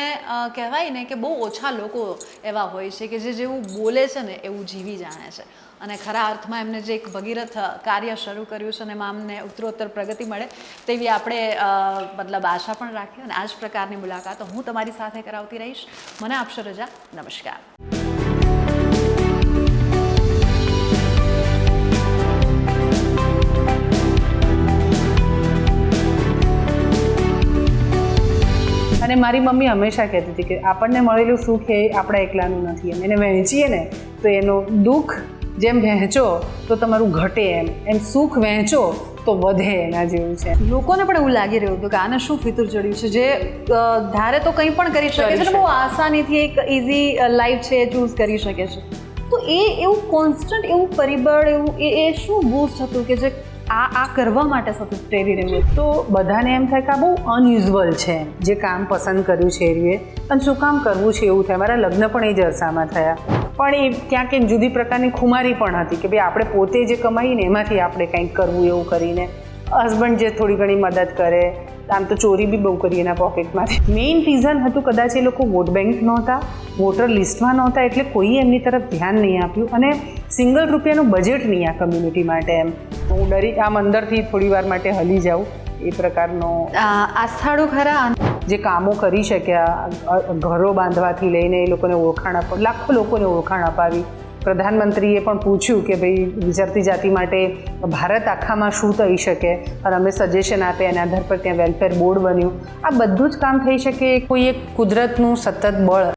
[SPEAKER 2] કહેવાય ને કે બહુ ઓછા લોકો એવા હોય છે કે જે જેવું બોલે છે ને એવું જીવી જાણે છે, અને ખરા અર્થમાં એમને જે એક ભગીરથ કાર્ય શરૂ કર્યું છે અને એમાં અમને ઉત્તરોત્તર પ્રગતિ મળે તેવી આપણે મતલબ આશા પણ રાખીએ. અને આ જ પ્રકારની મુલાકાતો હું તમારી સાથે કરાવતી રહીશ. મને આપશો રજા. નમસ્કાર.
[SPEAKER 1] અને મારી મમ્મી હંમેશા કહેતી હતી કે આપણને મળેલું સુખ એ આપણા એકલાનું નથી એમ. એને વહેંચીએ ને તો એનું દુઃખ જેમ વહેંચો તો તમારું ઘટે એમ સુખ વહેંચો તો વધે, એના જેવું છે.
[SPEAKER 2] લોકોને પણ એવું લાગી રહ્યું હતું કે આને શું ફિતુર ચડ્યું છે, જે ધારે તો કંઈ પણ કરી શકે છે ને બહુ આસાનીથી એક ઇઝી લાઈફ છે ચૂઝ કરી શકે છે. તો એ એવું કોન્સ્ટન્ટ એવું પરિબળ, એવું એ શું બૂસ્ટ હતું કે જે આ કરવા માટે સતત પ્રેરી રહ્યું?
[SPEAKER 1] તો બધાને એમ થાય કે આ બહુ અનયુઝ્યુઅલ છે જે કામ પસંદ કર્યું છે એ, અને શું કામ કરવું છે એવું થાય. મારા લગ્ન પણ એ જ અરસામાં થયા, પણ એ ક્યાંક એક જુદી પ્રકારની ખુમારી પણ હતી કે ભાઈ આપણે પોતે જે કમાઈએ ને એમાંથી આપણે કંઈક કરવું એવું કરીને. હસબન્ડ જે થોડી ઘણી મદદ કરે, આમ તો ચોરી બી બહુ કરી એના પોકેટમાંથી. મેઇન રીઝન હતું કદાચ એ લોકો વોટ બેંક નહોતા, વોટર લિસ્ટમાં નહોતા, એટલે કોઈએ એમની તરફ ધ્યાન નહીં આપ્યું, અને સિંગલ રૂપિયાનું બજેટ નહીં આ કમ્યુનિટી માટે એમ. હું ડરી આમ અંદરથી થોડી વાર માટે હલી જાઉં એ પ્રકારનો
[SPEAKER 2] આસ્થાળું ખરા.
[SPEAKER 1] જે કામો કરી શક્યા, ઘરો બાંધવાથી લઈને એ લોકોને ઓળખાણ આપવા, લાખો લોકોને ઓળખાણ અપાવી. પ્રધાનમંત્રીએ પણ પૂછ્યું કે ભાઈ વિચરતી જાતિ માટે ભારત આખામાં શું થઈ શકે, અને અમે સજેશન આપે, એના આધાર પર ત્યાં વેલફેર બોર્ડ બન્યું. આ બધું જ કામ થઈ શકે કોઈ એક કુદરતનું સતત બળ.